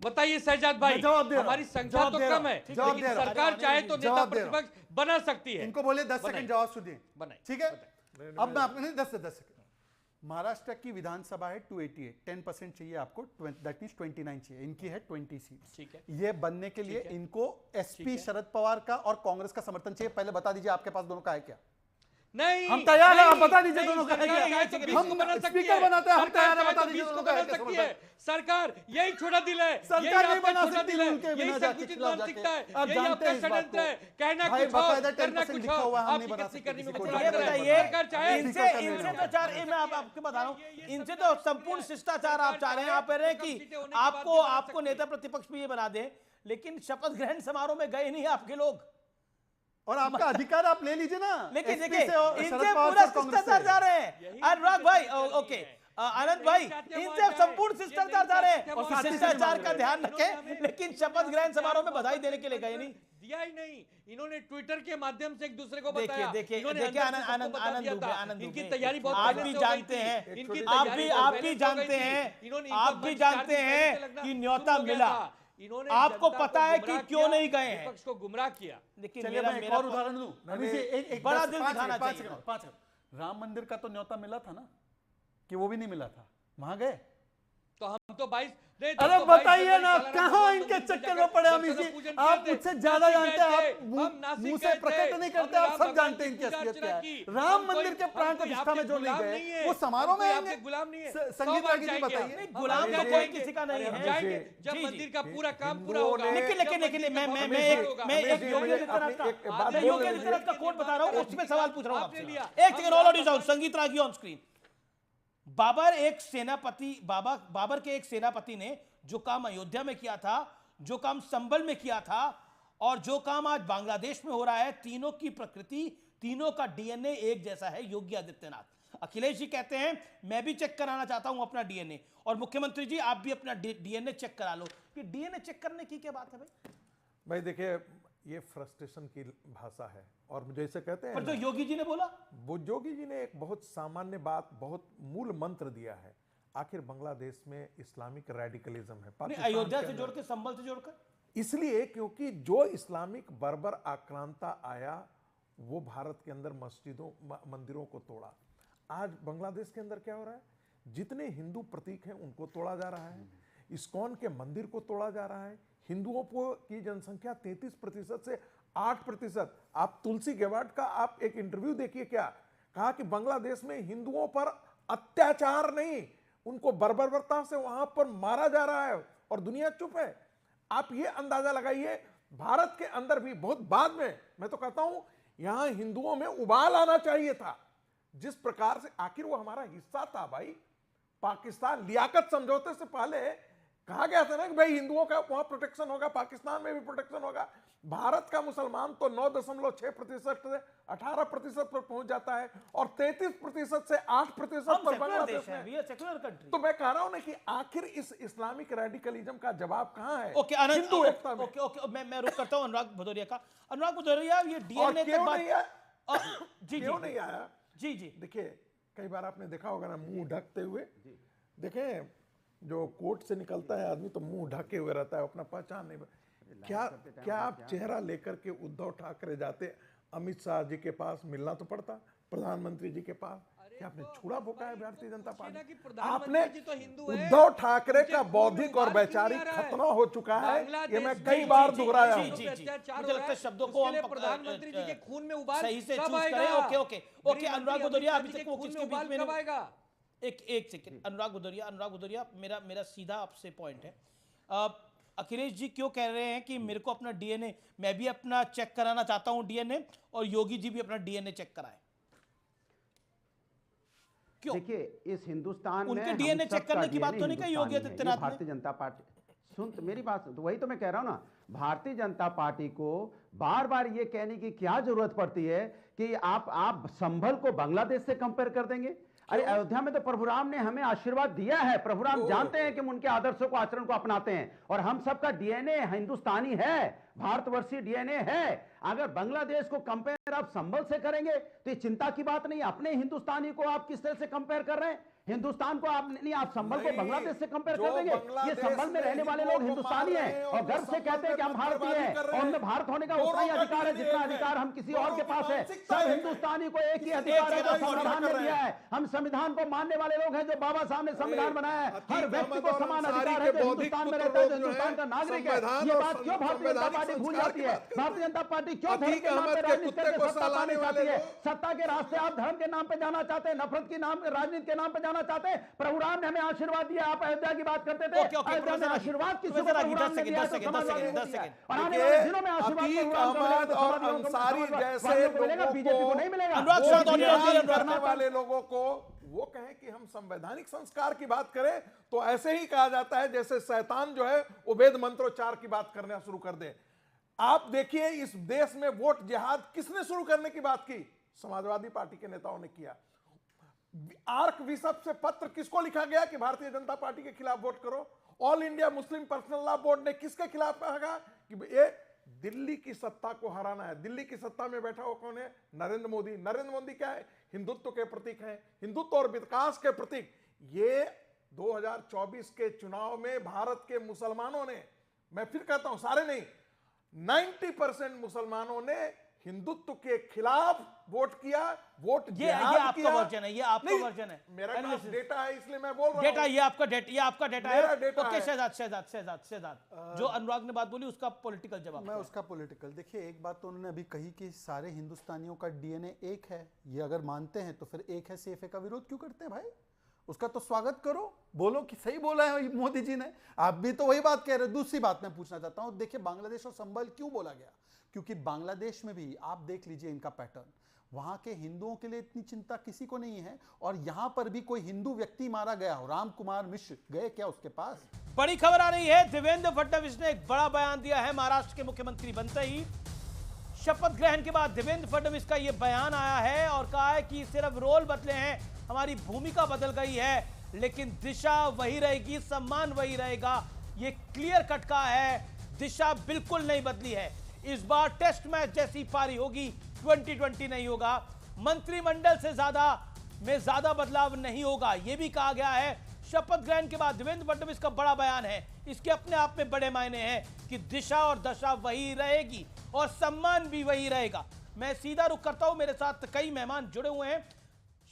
बताइए शहजाद भाई, हमारी संख्या तो कम है, लेकिन सरकार चाहे तो नेता प्रतिपक्ष बना सकती है। इनको बोले 10 सेकंड जवाब सुनिए, ठीक है? अब मैं आपने 10 सेकंड। महाराष्ट्र की विधानसभा है 288, 10% चाहिए आपको, दैट मींस 29 चाहिए। इनकी है 20 सीट्स, ठीक है? ये बनने के लिए इनको एसपी शरद पवार का और कांग्रेस का समर्थन चाहिए। पहले बता दीजिए आपके पास दोनों का है क्या? नहीं, हम तैयार हैं, आप बता दीजिए दोनों का है क्या? हम स्पीकर बनाते हैं, हम तैयार हैं, बता दीजिए दोनों का है क्या? सरकार यही छोटा दिल है, सरकार नहीं बना सकती है, उनके यही बिना जाके संकुचित खिलाफ मानसिकता है, जाके। आप यही जानते आपका हैं इस बात षड्यंत्र है, को। कहना भाई कुछ और, बकायदा करना 10% कुछ लिखा हुआ है, हम और। नहीं आपकी बना गलती सकते करने में किसी को। कुछ ये बताइए, सरकार चाहे इनसे तो चार, मैं आपको बता रहा हूं, इनसे तो संपूर्ण शिष्टाचार आप चाह रहे हैं। आप कह रहे हैं कि आपको नेता प्रतिपक्ष भी ये बना दें, लेकिन शपथ ग्रहण समारोह में गए नहीं आपके लोग, और आपका अधिकार आप ले लीजिए ना। लेकिन देखिए इनसे पूरा शिष्टाचार जा रहे हैं। अनुराग भाई, ओके, आनंद भाई, इनसे संपूर्ण शिष्टाचार जा रहे हैं, और शिष्टाचार का ध्यान रखें। लेकिन शपथ ग्रहण समारोह में बधाई देने के लिए गए नहीं, दिया ही नहीं। इन्होंने ट्विटर के माध्यम से एक दूसरे को बताया। देखिए आनंद, इनकी तैयारी बहुत आप भी जानते हैं, आप भी जानते हैं कि न्योता मिला। इन्होंने आपको पता है कि क्यों नहीं गए हैं, विपक्ष को गुमराह किया। लेकिन चलिए मैं एक और उदाहरण दूं, एक बड़ा दिल दिखाना चाहिए। 5 राम मंदिर का तो न्योता मिला था ना, कि वो भी नहीं मिला था? वहां गए? तो हम तो 22 अरे बताइए ना, कहाँ इनके चक्कर में पड़े अमित जी? आप मुझसे ज्यादा जानते हैं, आप मुंह से प्रकट नहीं करते, आप सब जानते हैं इनकी असलियत क्या है। राम मंदिर के प्राण प्रतिष्ठा में जो नहीं गए वो समारोह में आएंगे। गुलाम नहीं है। संगीत रागी जी बताइए। गुलाम तो कोई किसी का नहीं है। जाएंगे जब मंदिर का पूरा काम पूरा होगा। लेकिन मैं एक योगी आदित्यनाथ का कोट बता रहा हूँ, उसमें सवाल पूछ रहा हूँ आपसे। एक सेकंड, ऑल ऑडियो साउंड, संगीत रागी ऑन स्क्रीन। बाबर के एक सेनापति ने जो काम अयोध्या में किया था, जो काम संभल में किया था, और जो काम आज बांग्लादेश में हो रहा है, तीनों की प्रकृति, तीनों का डीएनए एक जैसा है। योगी आदित्यनाथ, अखिलेश जी कहते हैं मैं भी चेक कराना चाहता हूं अपना डीएनए, और मुख्यमंत्री जी आप भी अपना डीएनए चेक करा लो। कि डीएनए चेक करने की क्या बात है भाई? देखिए, ये फ्रस्ट्रेशन की भाषा है, और जैसे कहते हैं पर जो योगी जी ने बोला, वो योगी जी ने एक बहुत सामान्य बात, बहुत मूल मंत्र दिया है। आखिर बांग्लादेश में इस्लामिक रेडिकलिज्म है, अयोध्या से जोड़ के, संभल से जोड़कर, इसलिए क्योंकि जो इस्लामिक बर्बर आक्रांता आया वो भारत के अंदर मस्जिदों मंदिरों को तोड़ा। आज बांग्लादेश के अंदर क्या हो रहा है? जितने हिंदू प्रतीक हैं उनको तोड़ा जा रहा है, इस्कॉन के मंदिर को तोड़ा जा रहा है। हिंदुओं की जनसंख्या 33% से 8%। आप तुलसी गेवार्ड का आप एक इंटरव्यू देखिए, क्या कहा कि बांग्लादेश में हिंदुओं पर अत्याचार नहीं, उनको बर्बरता से वहां पर मारा जा रहा है, और दुनिया चुप है। आप ये अंदाजा लगाइए, भारत के अंदर भी बहुत बाद में, मैं तो कहता हूं यहां हिंदुओं में उबाल आना चाहिए था। जिस प्रकार से, आखिर वो हमारा हिस्सा था भाई। पाकिस्तान लियाकत समझौते से पहले कहा गया था ना कि भाई हिंदुओं का वहां प्रोटेक्शन होगा, पाकिस्तान में भी प्रोटेक्शन होगा। भारत का मुसलमान तो 9.6% से 18% पर पहुंच जाता है, और 33% से 8% पर बांग्लादेश है। Secular country. तो मैं कह रहा हूं ना कि आखिर इस इस्लामिक रेडिकलिज्म का जवाब कहां है? हिंदू एकता में। ओके, मैं रुक करता हूं अनुराग भदौरिया का। अनुराग भदौरिया, ये डीएनए क्यों नहीं आया? क्यों नहीं आया? जी, देखिए, कई बार आपने देखा होगा ना, मुंह ढकते हुए। देखें, जो कोर्ट से निकलता है आदमी तो मुंह ढके हुए रहता है, अपना पहचान नहीं। क्या आप चेहरा लेकर के उद्धव ठाकरे जाते अमित शाह जी के पास, मिलना तो पड़ता, प्रधानमंत्री जी के पास? क्या आपने छुड़ा भोंका है भारतीय जनता पार्टी? आपने उद्धव ठाकरे का बौद्धिक और वैचारिक खतना हो चुका है, ये मैं कई बार दोहराया हूं। मुझे लगता है शब्दों को हम प्रधानमंत्री जी के खून में उबाल सही से चूज करें। ओके, अनुराग भदौरिया, अभी तक वो किसके बीच में आएगा? एक सेकंड, अनुराग भदौरिया, मेरा सीधा आपसे पॉइंट है। अखिलेश जी क्यों कह रहे हैं कि मेरे को अपना डीएनए, मैं भी अपना चेक कराना चाहता हूं डीएनए, और योगी जी भी अपना डीएनए चेक कराएं? क्यों? देखिए, इस हिंदुस्तान उनके डीएनए चेक करने की बात तो नहीं कही योगी आदित्यनाथ ने? भारतीय जनता पार्टी, सुन तो मेरी बात, तो वही तो मैं कह रहा हूं ना, भारतीय जनता पार्टी को बार बार ये कहने की क्या जरूरत पड़ती है कि आप संभल को बांग्लादेश से कंपेयर कर देंगे? अरे अयोध्या में तो प्रभु राम ने हमें आशीर्वाद दिया है। प्रभु राम जानते हैं कि हम उनके आदर्शों को, आचरण को अपनाते हैं, और हम सबका डीएनए हिंदुस्तानी है, भारतवर्षीय डीएनए है। अगर बांग्लादेश को कंपेयर आप संभल से करेंगे तो ये चिंता की बात नहीं। अपने हिंदुस्तानी को आप किस तरह से कंपेयर कर रहे हैं? हिंदुस्तान को आप नहीं, आप संभल को बांग्लादेश से कंपेयर कर देंगे? ये संभल में रहने वाले लोग हिंदुस्तानी हैं और गर्व से कहते हैं कि हम भारतीय हैं, और उनमें भारत होने का उतना ही अधिकार है जितना अधिकार हम किसी और के पास है। सब हिंदुस्तानी को एक ही अधिकार है जो संविधान ने दिया है। हम संविधान को मानने वाले लोग हैं, जो बाबा साहब ने संविधान बनाया है। हर व्यक्ति को समान अधिकार है, जो हिंदुस्तान में रहता है, जो हिंदुस्तान का नागरिक है। ये बात क्यों भारतीय जनता पार्टी भूल जाती है? भारतीय जनता पार्टी क्यों धर्म के नाम पे राजनीति करके सत्ता पाने चाहती है? सत्ता के रास्ते आप धर्म के नाम पे जाना चाहते हैं, नफरत के नाम, राजनीति के नाम पे जाना चाहते हैं। प्रभु राम ने हमें आशीर्वाद दिया। आप अयोध्या की बात करते थे, अयोध्या में आशीर्वाद किसी को प्रभु राम ने दिया है, तो समाजवादियों को दिया है। और आने वाले दिनों में आशीर्वाद बीजेपी को नहीं मिलेगा। करने वाले लोगों को वो कहें कि हम संवैधानिक संस्कार की बात करें तो ऐसे ही कहा जाता है जैसे शैतान जो है वो वेद मंत्रोच्चार की बात करना शुरू कर दे। आप देखिए, इस देश में वोट जिहाद किसने शुरू करने की बात की? समाजवादी पार्टी के नेताओं ने किया। आर्क बिशप से पत्र किसको लिखा गया कि भारतीय जनता पार्टी के खिलाफ वोट करो? All India Muslim personal law board ने किसके खिलाफ कहा कि ये दिल्ली की सत्ता को हराना है? दिल्ली की सत्ता में बैठा हुआ कौन है? नरेंद्र मोदी। नरेंद्र मोदी क्या है? हिंदुत्व के प्रतीक हैं, हिंदुत्व और विकास के प्रतीक। ये 2024 के चुनाव में भारत के मुसलमानों ने, मैं फिर कहता हूं सारे नहीं, 90% मुसलमानों ने हिंदुत्व के खिलाफ वोट किया, वोट ये जिहाद आपका किया। वर्जन है, ये आपका नहीं, वर्जन है। मेरा पास डेटा है इसलिए मैं बोल रहा डेटा, हूं। ये आपका डेटा मेरा है। डेटा ओके है। शहजाद जो अनुराग ने बात बोली उसका पॉलिटिकल जवाब। मैं उसका पॉलिटिकल, देखिए एक बात तो उन्होंने अभी कही कि सारे हिंदुस्तानियों का डीएनए एक है, ये अगर मानते हैं तो फिर एक है सीएफए का विरोध क्यों करते हैं भाई? उसका तो स्वागत करो, बोलो कि सही बोला है मोदी जी ने, आप भी तो वही बात कह रहे हैं। दूसरी बात मैं पूछना चाहता हूं, देखिए बांग्लादेश और संभल क्यों बोला गया? क्योंकि बांग्लादेश में भी आप देख लीजिए इनका पैटर्न, वहां के हिंदुओं के लिए इतनी चिंता किसी को नहीं है, और यहां पर भी कोई हिंदू व्यक्ति मारा गया हो, राम कुमार मिश्र गए क्या उसके पास? बड़ी खबर आ रही है, देवेंद्र फडणवीस ने एक बड़ा बयान दिया है। महाराष्ट्र के मुख्यमंत्री बनते ही शपथ ग्रहण के बाद देवेंद्र फडणवीस का यह बयान आया है और कहा है कि सिर्फ रोल बदले हैं, हमारी भूमिका बदल गई है, लेकिन दिशा वही रहेगी, सम्मान वही रहेगा। ये क्लियर कट का है, दिशा बिल्कुल नहीं बदली है। इस बार टेस्ट मैच जैसी पारी होगी, 2020 नहीं होगा। मंत्रिमंडल से ज्यादा बदलाव नहीं होगा, यह भी कहा गया है। शपथ ग्रहण के बाद देवेंद्र फडणवीस का बड़ा बयान है, इसके अपने आप में बड़े मायने हैं कि दिशा और दशा वही रहेगी और सम्मान भी वही रहेगा। मैं सीधा रुख करता हूं, मेरे साथ कई मेहमान जुड़े हुए हैं।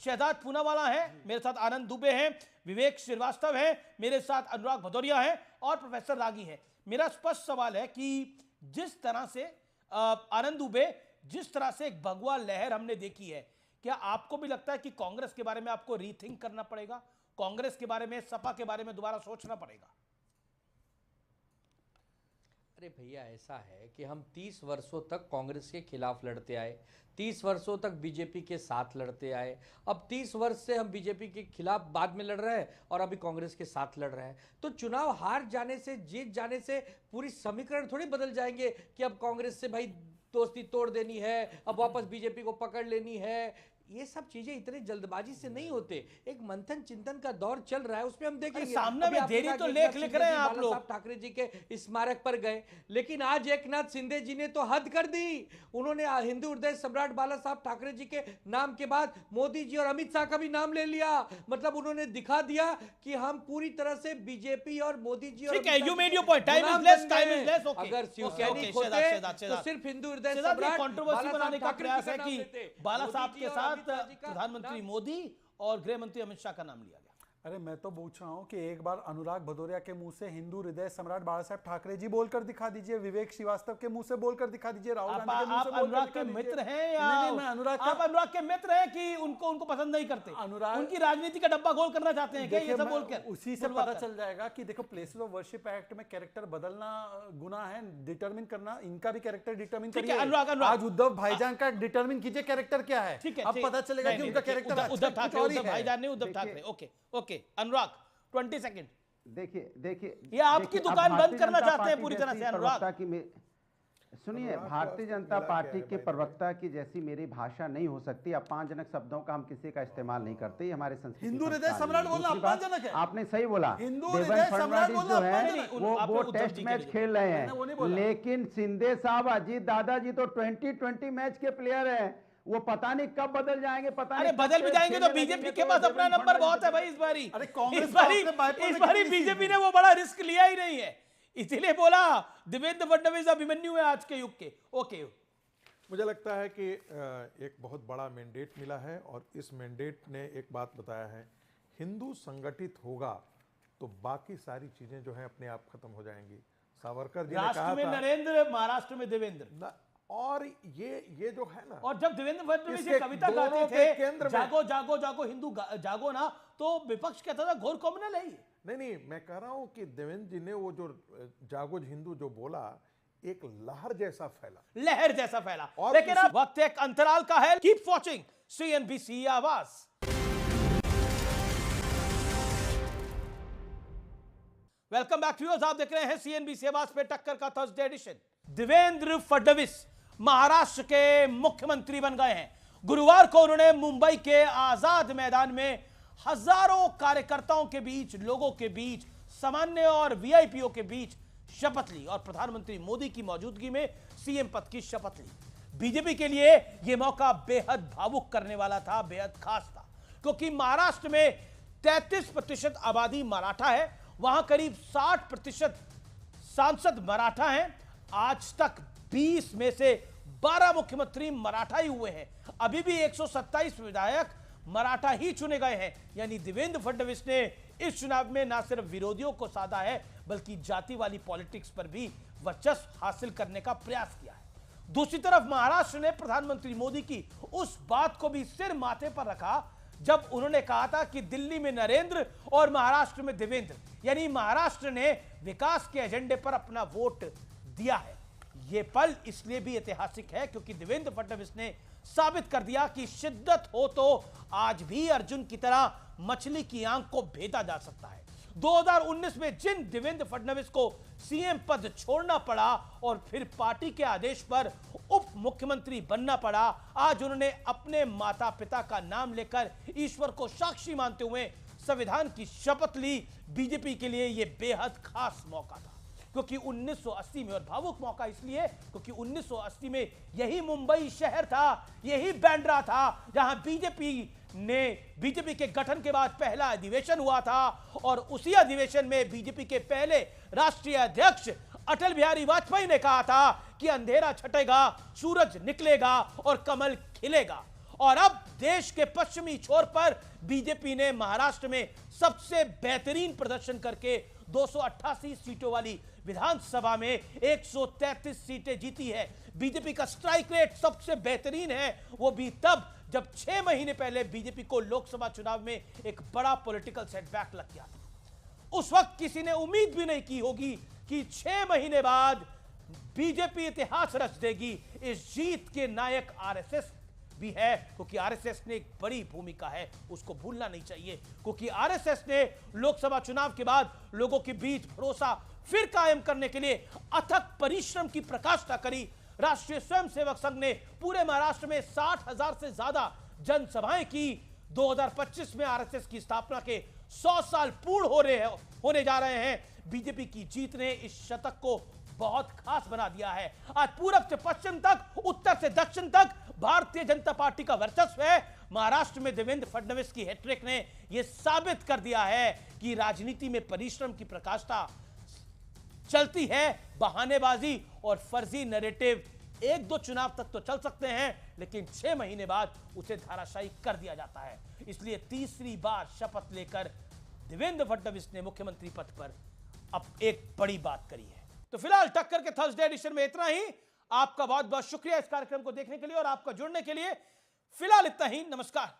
शहजाद पूनावाला हैं, मेरे साथ आनंद दुबे हैं, विवेक श्रीवास्तव हैं, मेरे साथ अनुराग भदौरिया हैं और प्रोफेसर रागी हैं। मेरा स्पष्ट सवाल है कि जिस तरह से आनंद दुबे, जिस तरह से एक भगवा लहर हमने देखी है, क्या आपको भी लगता है कि कांग्रेस के बारे में आपको रीथिंक करना पड़ेगा? कांग्रेस के बारे में, सपा के बारे में दोबारा सोचना पड़ेगा? अरे भैया, ऐसा है कि हम 30 वर्षों तक कांग्रेस के खिलाफ लड़ते आए, 30 वर्षों तक बीजेपी के साथ लड़ते आए। अब 30 वर्ष से हम बीजेपी के खिलाफ बाद में लड़ रहे हैं और अभी कांग्रेस के साथ लड़ रहे हैं। तो चुनाव हार जाने से, जीत जाने से पूरी समीकरण थोड़ी बदल जाएंगे कि अब कांग्रेस से भाई दोस्ती तोड़ देनी है, अब वापस बीजेपी को पकड़ लेनी है। ये सब चीजें इतनी जल्दबाजी से नहीं होते, एक मंथन चिंतन का दौर चल रहा है, उसमें हम देखेंगे। सामने में देरी तो लेख लिख रहे हैं आप लोग। ठाकरे जी के स्मारक पर गए, लेकिन आज एकनाथ शिंदे जी ने तो हद कर दी। उन्होंने हिंदू हृदय सम्राट बाला साहब ठाकरे जी के नाम के बाद मोदी जी और अमित शाह का भी नाम ले लिया। मतलब उन्होंने दिखा दिया कि हम पूरी तरह से बीजेपी और मोदी जी और you made your point, time is less. अगर शिवसैनिक होते तो सिर्फ हिंदू हृदय सम्राट कंट्रोवर्सी बनाने का प्रयास है कि बाला साहब के साथ प्रधानमंत्री मोदी और गृह मंत्री अमित शाह का नाम लिया गया। अरे मैं तो पूछ रहा हूं कि एक बार अनुराग भदौरिया के मुंह से हिंदू हृदय सम्राट बाला साहब ठाकरे जी बोलकर दिखा दीजिए, विवेक श्रीवास्तव के मुंह से बोलकर दिखा दीजिए, राहुल गांधी के मुंह से बोलकर अनुराग के मित्र हैं या मैं अनुराग आप अनुराग के मित्र हैं कि उनको पसंद नहीं करते? अनुराग उनकी राजनीति का डब्बा गोल करना चाहते हैं क्या ये सब बोलकर? उसी से पता चल जाएगा कि देखो, प्लेसेस ऑफ वर्शिप एक्ट में कैरेक्टर बदलना गुनाह है, डिटरमिन करना, इनका भी कैरेक्टर डिटरमिन करिए। आज उद्धव भाईजान का डिटरमिन कीजिए कैरेक्टर क्या है, अब पता चलेगा कि उनका कैरेक्टर उद्धव ठाकरे, उद्धव भाईजान नहीं, उद्धव ठाकरे। ओके अनुराग 20 सेकंड। देखिए ये आपकी दुकान बंद करना चाहते हैं पूरी तरह से अनुराग। सुनिए, भारतीय जनता पार्टी के प्रवक्ता की जैसी मेरी भाषा नहीं हो सकती। अपमानजनक शब्दों का हम किसी का इस्तेमाल नहीं करते, हमारे संस्कृति। हिंदू हृदय सम्राट बोलना अपमानजनक है? आपने सही बोला। देवेंद्र फडणवीस जो है वो टेस्ट मैच खेल रहे हैं, लेकिन शिंदे साहब, अजीत दादाजी तो 2020 मैच के प्लेयर है। वो पता नहीं कब बदल जाएंगे, पता नहीं बदल भी जाएंगे तो बीजेपी के पास अपना नंबर बहुत है भाई। इस बारी बीजेपी ने वो बड़ा रिस्क लिया ही नहीं है, इसीलिए बोला देवेंद्र फडणवीस अभिमन्यु है आज के युग के। ओके, मुझे लगता है कि एक बहुत बड़ा मैंडेट मिला है और इस मैंडेट ने एक बात बताया है, हिंदू संगठित होगा तो बाकी सारी चीजें जो है अपने आप खत्म हो जाएंगी। सावरकर जी ने कहा था, राष्ट्र में नरेंद्र, महाराष्ट्र में देवेंद्र। और ये जो है ना, और जब देवेंद्र फडणवीस ये कविता गाते थे, जागो जागो जागो हिंदू जागो ना, तो विपक्ष कहता था घोर कम्युनल है ये। नहीं, मैं कह रहा हूं कि देवेंद्र जी ने वो जो जागो हिंदू जो बोला, एक लहर जैसा फैला। लेकिन अब वक्त एक अंतराल का है। कीप वॉचिंग CNBC आवाज। वेलकम बैक व्यूअर्स, आप देख रहे हैं CNBC आवाज पे टक्कर का थर्सडे एडिशन। देवेंद्र फडणवीस महाराष्ट्र के मुख्यमंत्री बन गए हैं। गुरुवार को उन्होंने मुंबई के आजाद मैदान में हजारों कार्यकर्ताओं के बीच, लोगों के बीच, सामान्य और वीआईपीओ के बीच शपथ ली और प्रधानमंत्री मोदी की मौजूदगी में सीएम पद की शपथ ली। बीजेपी के लिए यह मौका बेहद भावुक करने वाला था, बेहद खास था, क्योंकि महाराष्ट्र में 33% आबादी मराठा है, वहां करीब 60% सांसद मराठा हैं। आज तक 20 में से 12 मुख्यमंत्री मराठा ही हुए हैं। अभी भी 127 विधायक मराठा ही चुने गए हैं। यानी देवेंद्र फडणवीस ने इस चुनाव में न सिर्फ विरोधियों को साधा है, बल्कि जाति वाली पॉलिटिक्स पर भी वर्चस्व हासिल करने का प्रयास किया है। दूसरी तरफ महाराष्ट्र ने प्रधानमंत्री मोदी की उस बात को भी सिर माथे पर रखा जब उन्होंने कहा था कि दिल्ली में नरेंद्र और महाराष्ट्र में देवेंद्र, यानी महाराष्ट्र ने विकास के एजेंडे पर अपना वोट दिया है। यह पल इसलिए भी ऐतिहासिक है क्योंकि देवेंद्र फडणवीस ने साबित कर दिया कि शिद्दत हो तो आज भी अर्जुन की तरह मछली की आंख को भेदा जा सकता है। 2019 में जिन देवेंद्र फडणवीस को सीएम पद छोड़ना पड़ा और फिर पार्टी के आदेश पर उप मुख्यमंत्री बनना पड़ा, आज उन्होंने अपने माता पिता का नाम लेकर ईश्वर को साक्षी मानते हुए संविधान की शपथ ली। बीजेपी के लिए यह बेहद खास मौका था क्योंकि 1980 में, और भावुक मौका इसलिए क्योंकि 1980 में यही मुंबई शहर था, यही बांद्रा था जहां बीजेपी के गठन के बाद पहला अधिवेशन हुआ था और उसी अधिवेशन में बीजेपी के पहले राष्ट्रीय अध्यक्ष अटल बिहारी वाजपेयी ने कहा था कि अंधेरा छटेगा, सूरज निकलेगा और कमल खिलेगा। और अब देश के पश्चिमी छोर पर बीजेपी ने महाराष्ट्र में सबसे बेहतरीन प्रदर्शन करके 288 सीटों वाली विधानसभा में 133 सीटें जीती है। बीजेपी का स्ट्राइक रेट सबसे बेहतरीन है, वो भी तब जब 6 महीने पहले बीजेपी को लोकसभा चुनाव में एक बड़ा पॉलिटिकल सेटबैक लग गया था। उस वक्त किसी ने उम्मीद भी नहीं की होगी कि 6 महीने बाद बीजेपी इतिहास रच देगी। इस जीत के नायक आरएसएस भी है क्योंकि आरएसएस ने एक बड़ी भूमिका है, उसको भूलना नहीं चाहिए क्योंकि आरएसएस ने लोकसभा चुनाव के बाद लोगों के बीच भरोसा फिर कायम करने के लिए अथक परिश्रम की प्रकाष्ठा करी। राष्ट्रीय स्वयंसेवक संघ ने पूरे महाराष्ट्र में 60,000 से ज्यादा जनसभाएं की। 2025 में आरएसएस की स्थापना के 100 साल पूर्ण होने जा रहे हैं। बीजेपी की जीत ने इस शतक को बहुत खास बना दिया है। आज पूरब से पश्चिम तक, उत्तर से दक्षिण तक भारतीय जनता पार्टी का वर्चस्व है। महाराष्ट्र में देवेंद्र फडणवीस की हैट्रिक ने यह साबित कर दिया है कि राजनीति में परिश्रम की प्रकाष्ठा चलती है। बहानेबाजी और फर्जी नैरेटिव 1-2 चुनाव तक तो चल सकते हैं, लेकिन 6 महीने बाद उसे धराशायी कर दिया जाता है। इसलिए तीसरी बार शपथ लेकर देवेंद्र फडणवीस ने मुख्यमंत्री पद पर अब एक बड़ी बात करी है। तो फिलहाल टक्कर के थर्सडे एडिशन में इतना ही। आपका बहुत बहुत शुक्रिया इस कार्यक्रम को देखने के लिए और आपका जुड़ने के लिए। फिलहाल इतना ही। नमस्कार।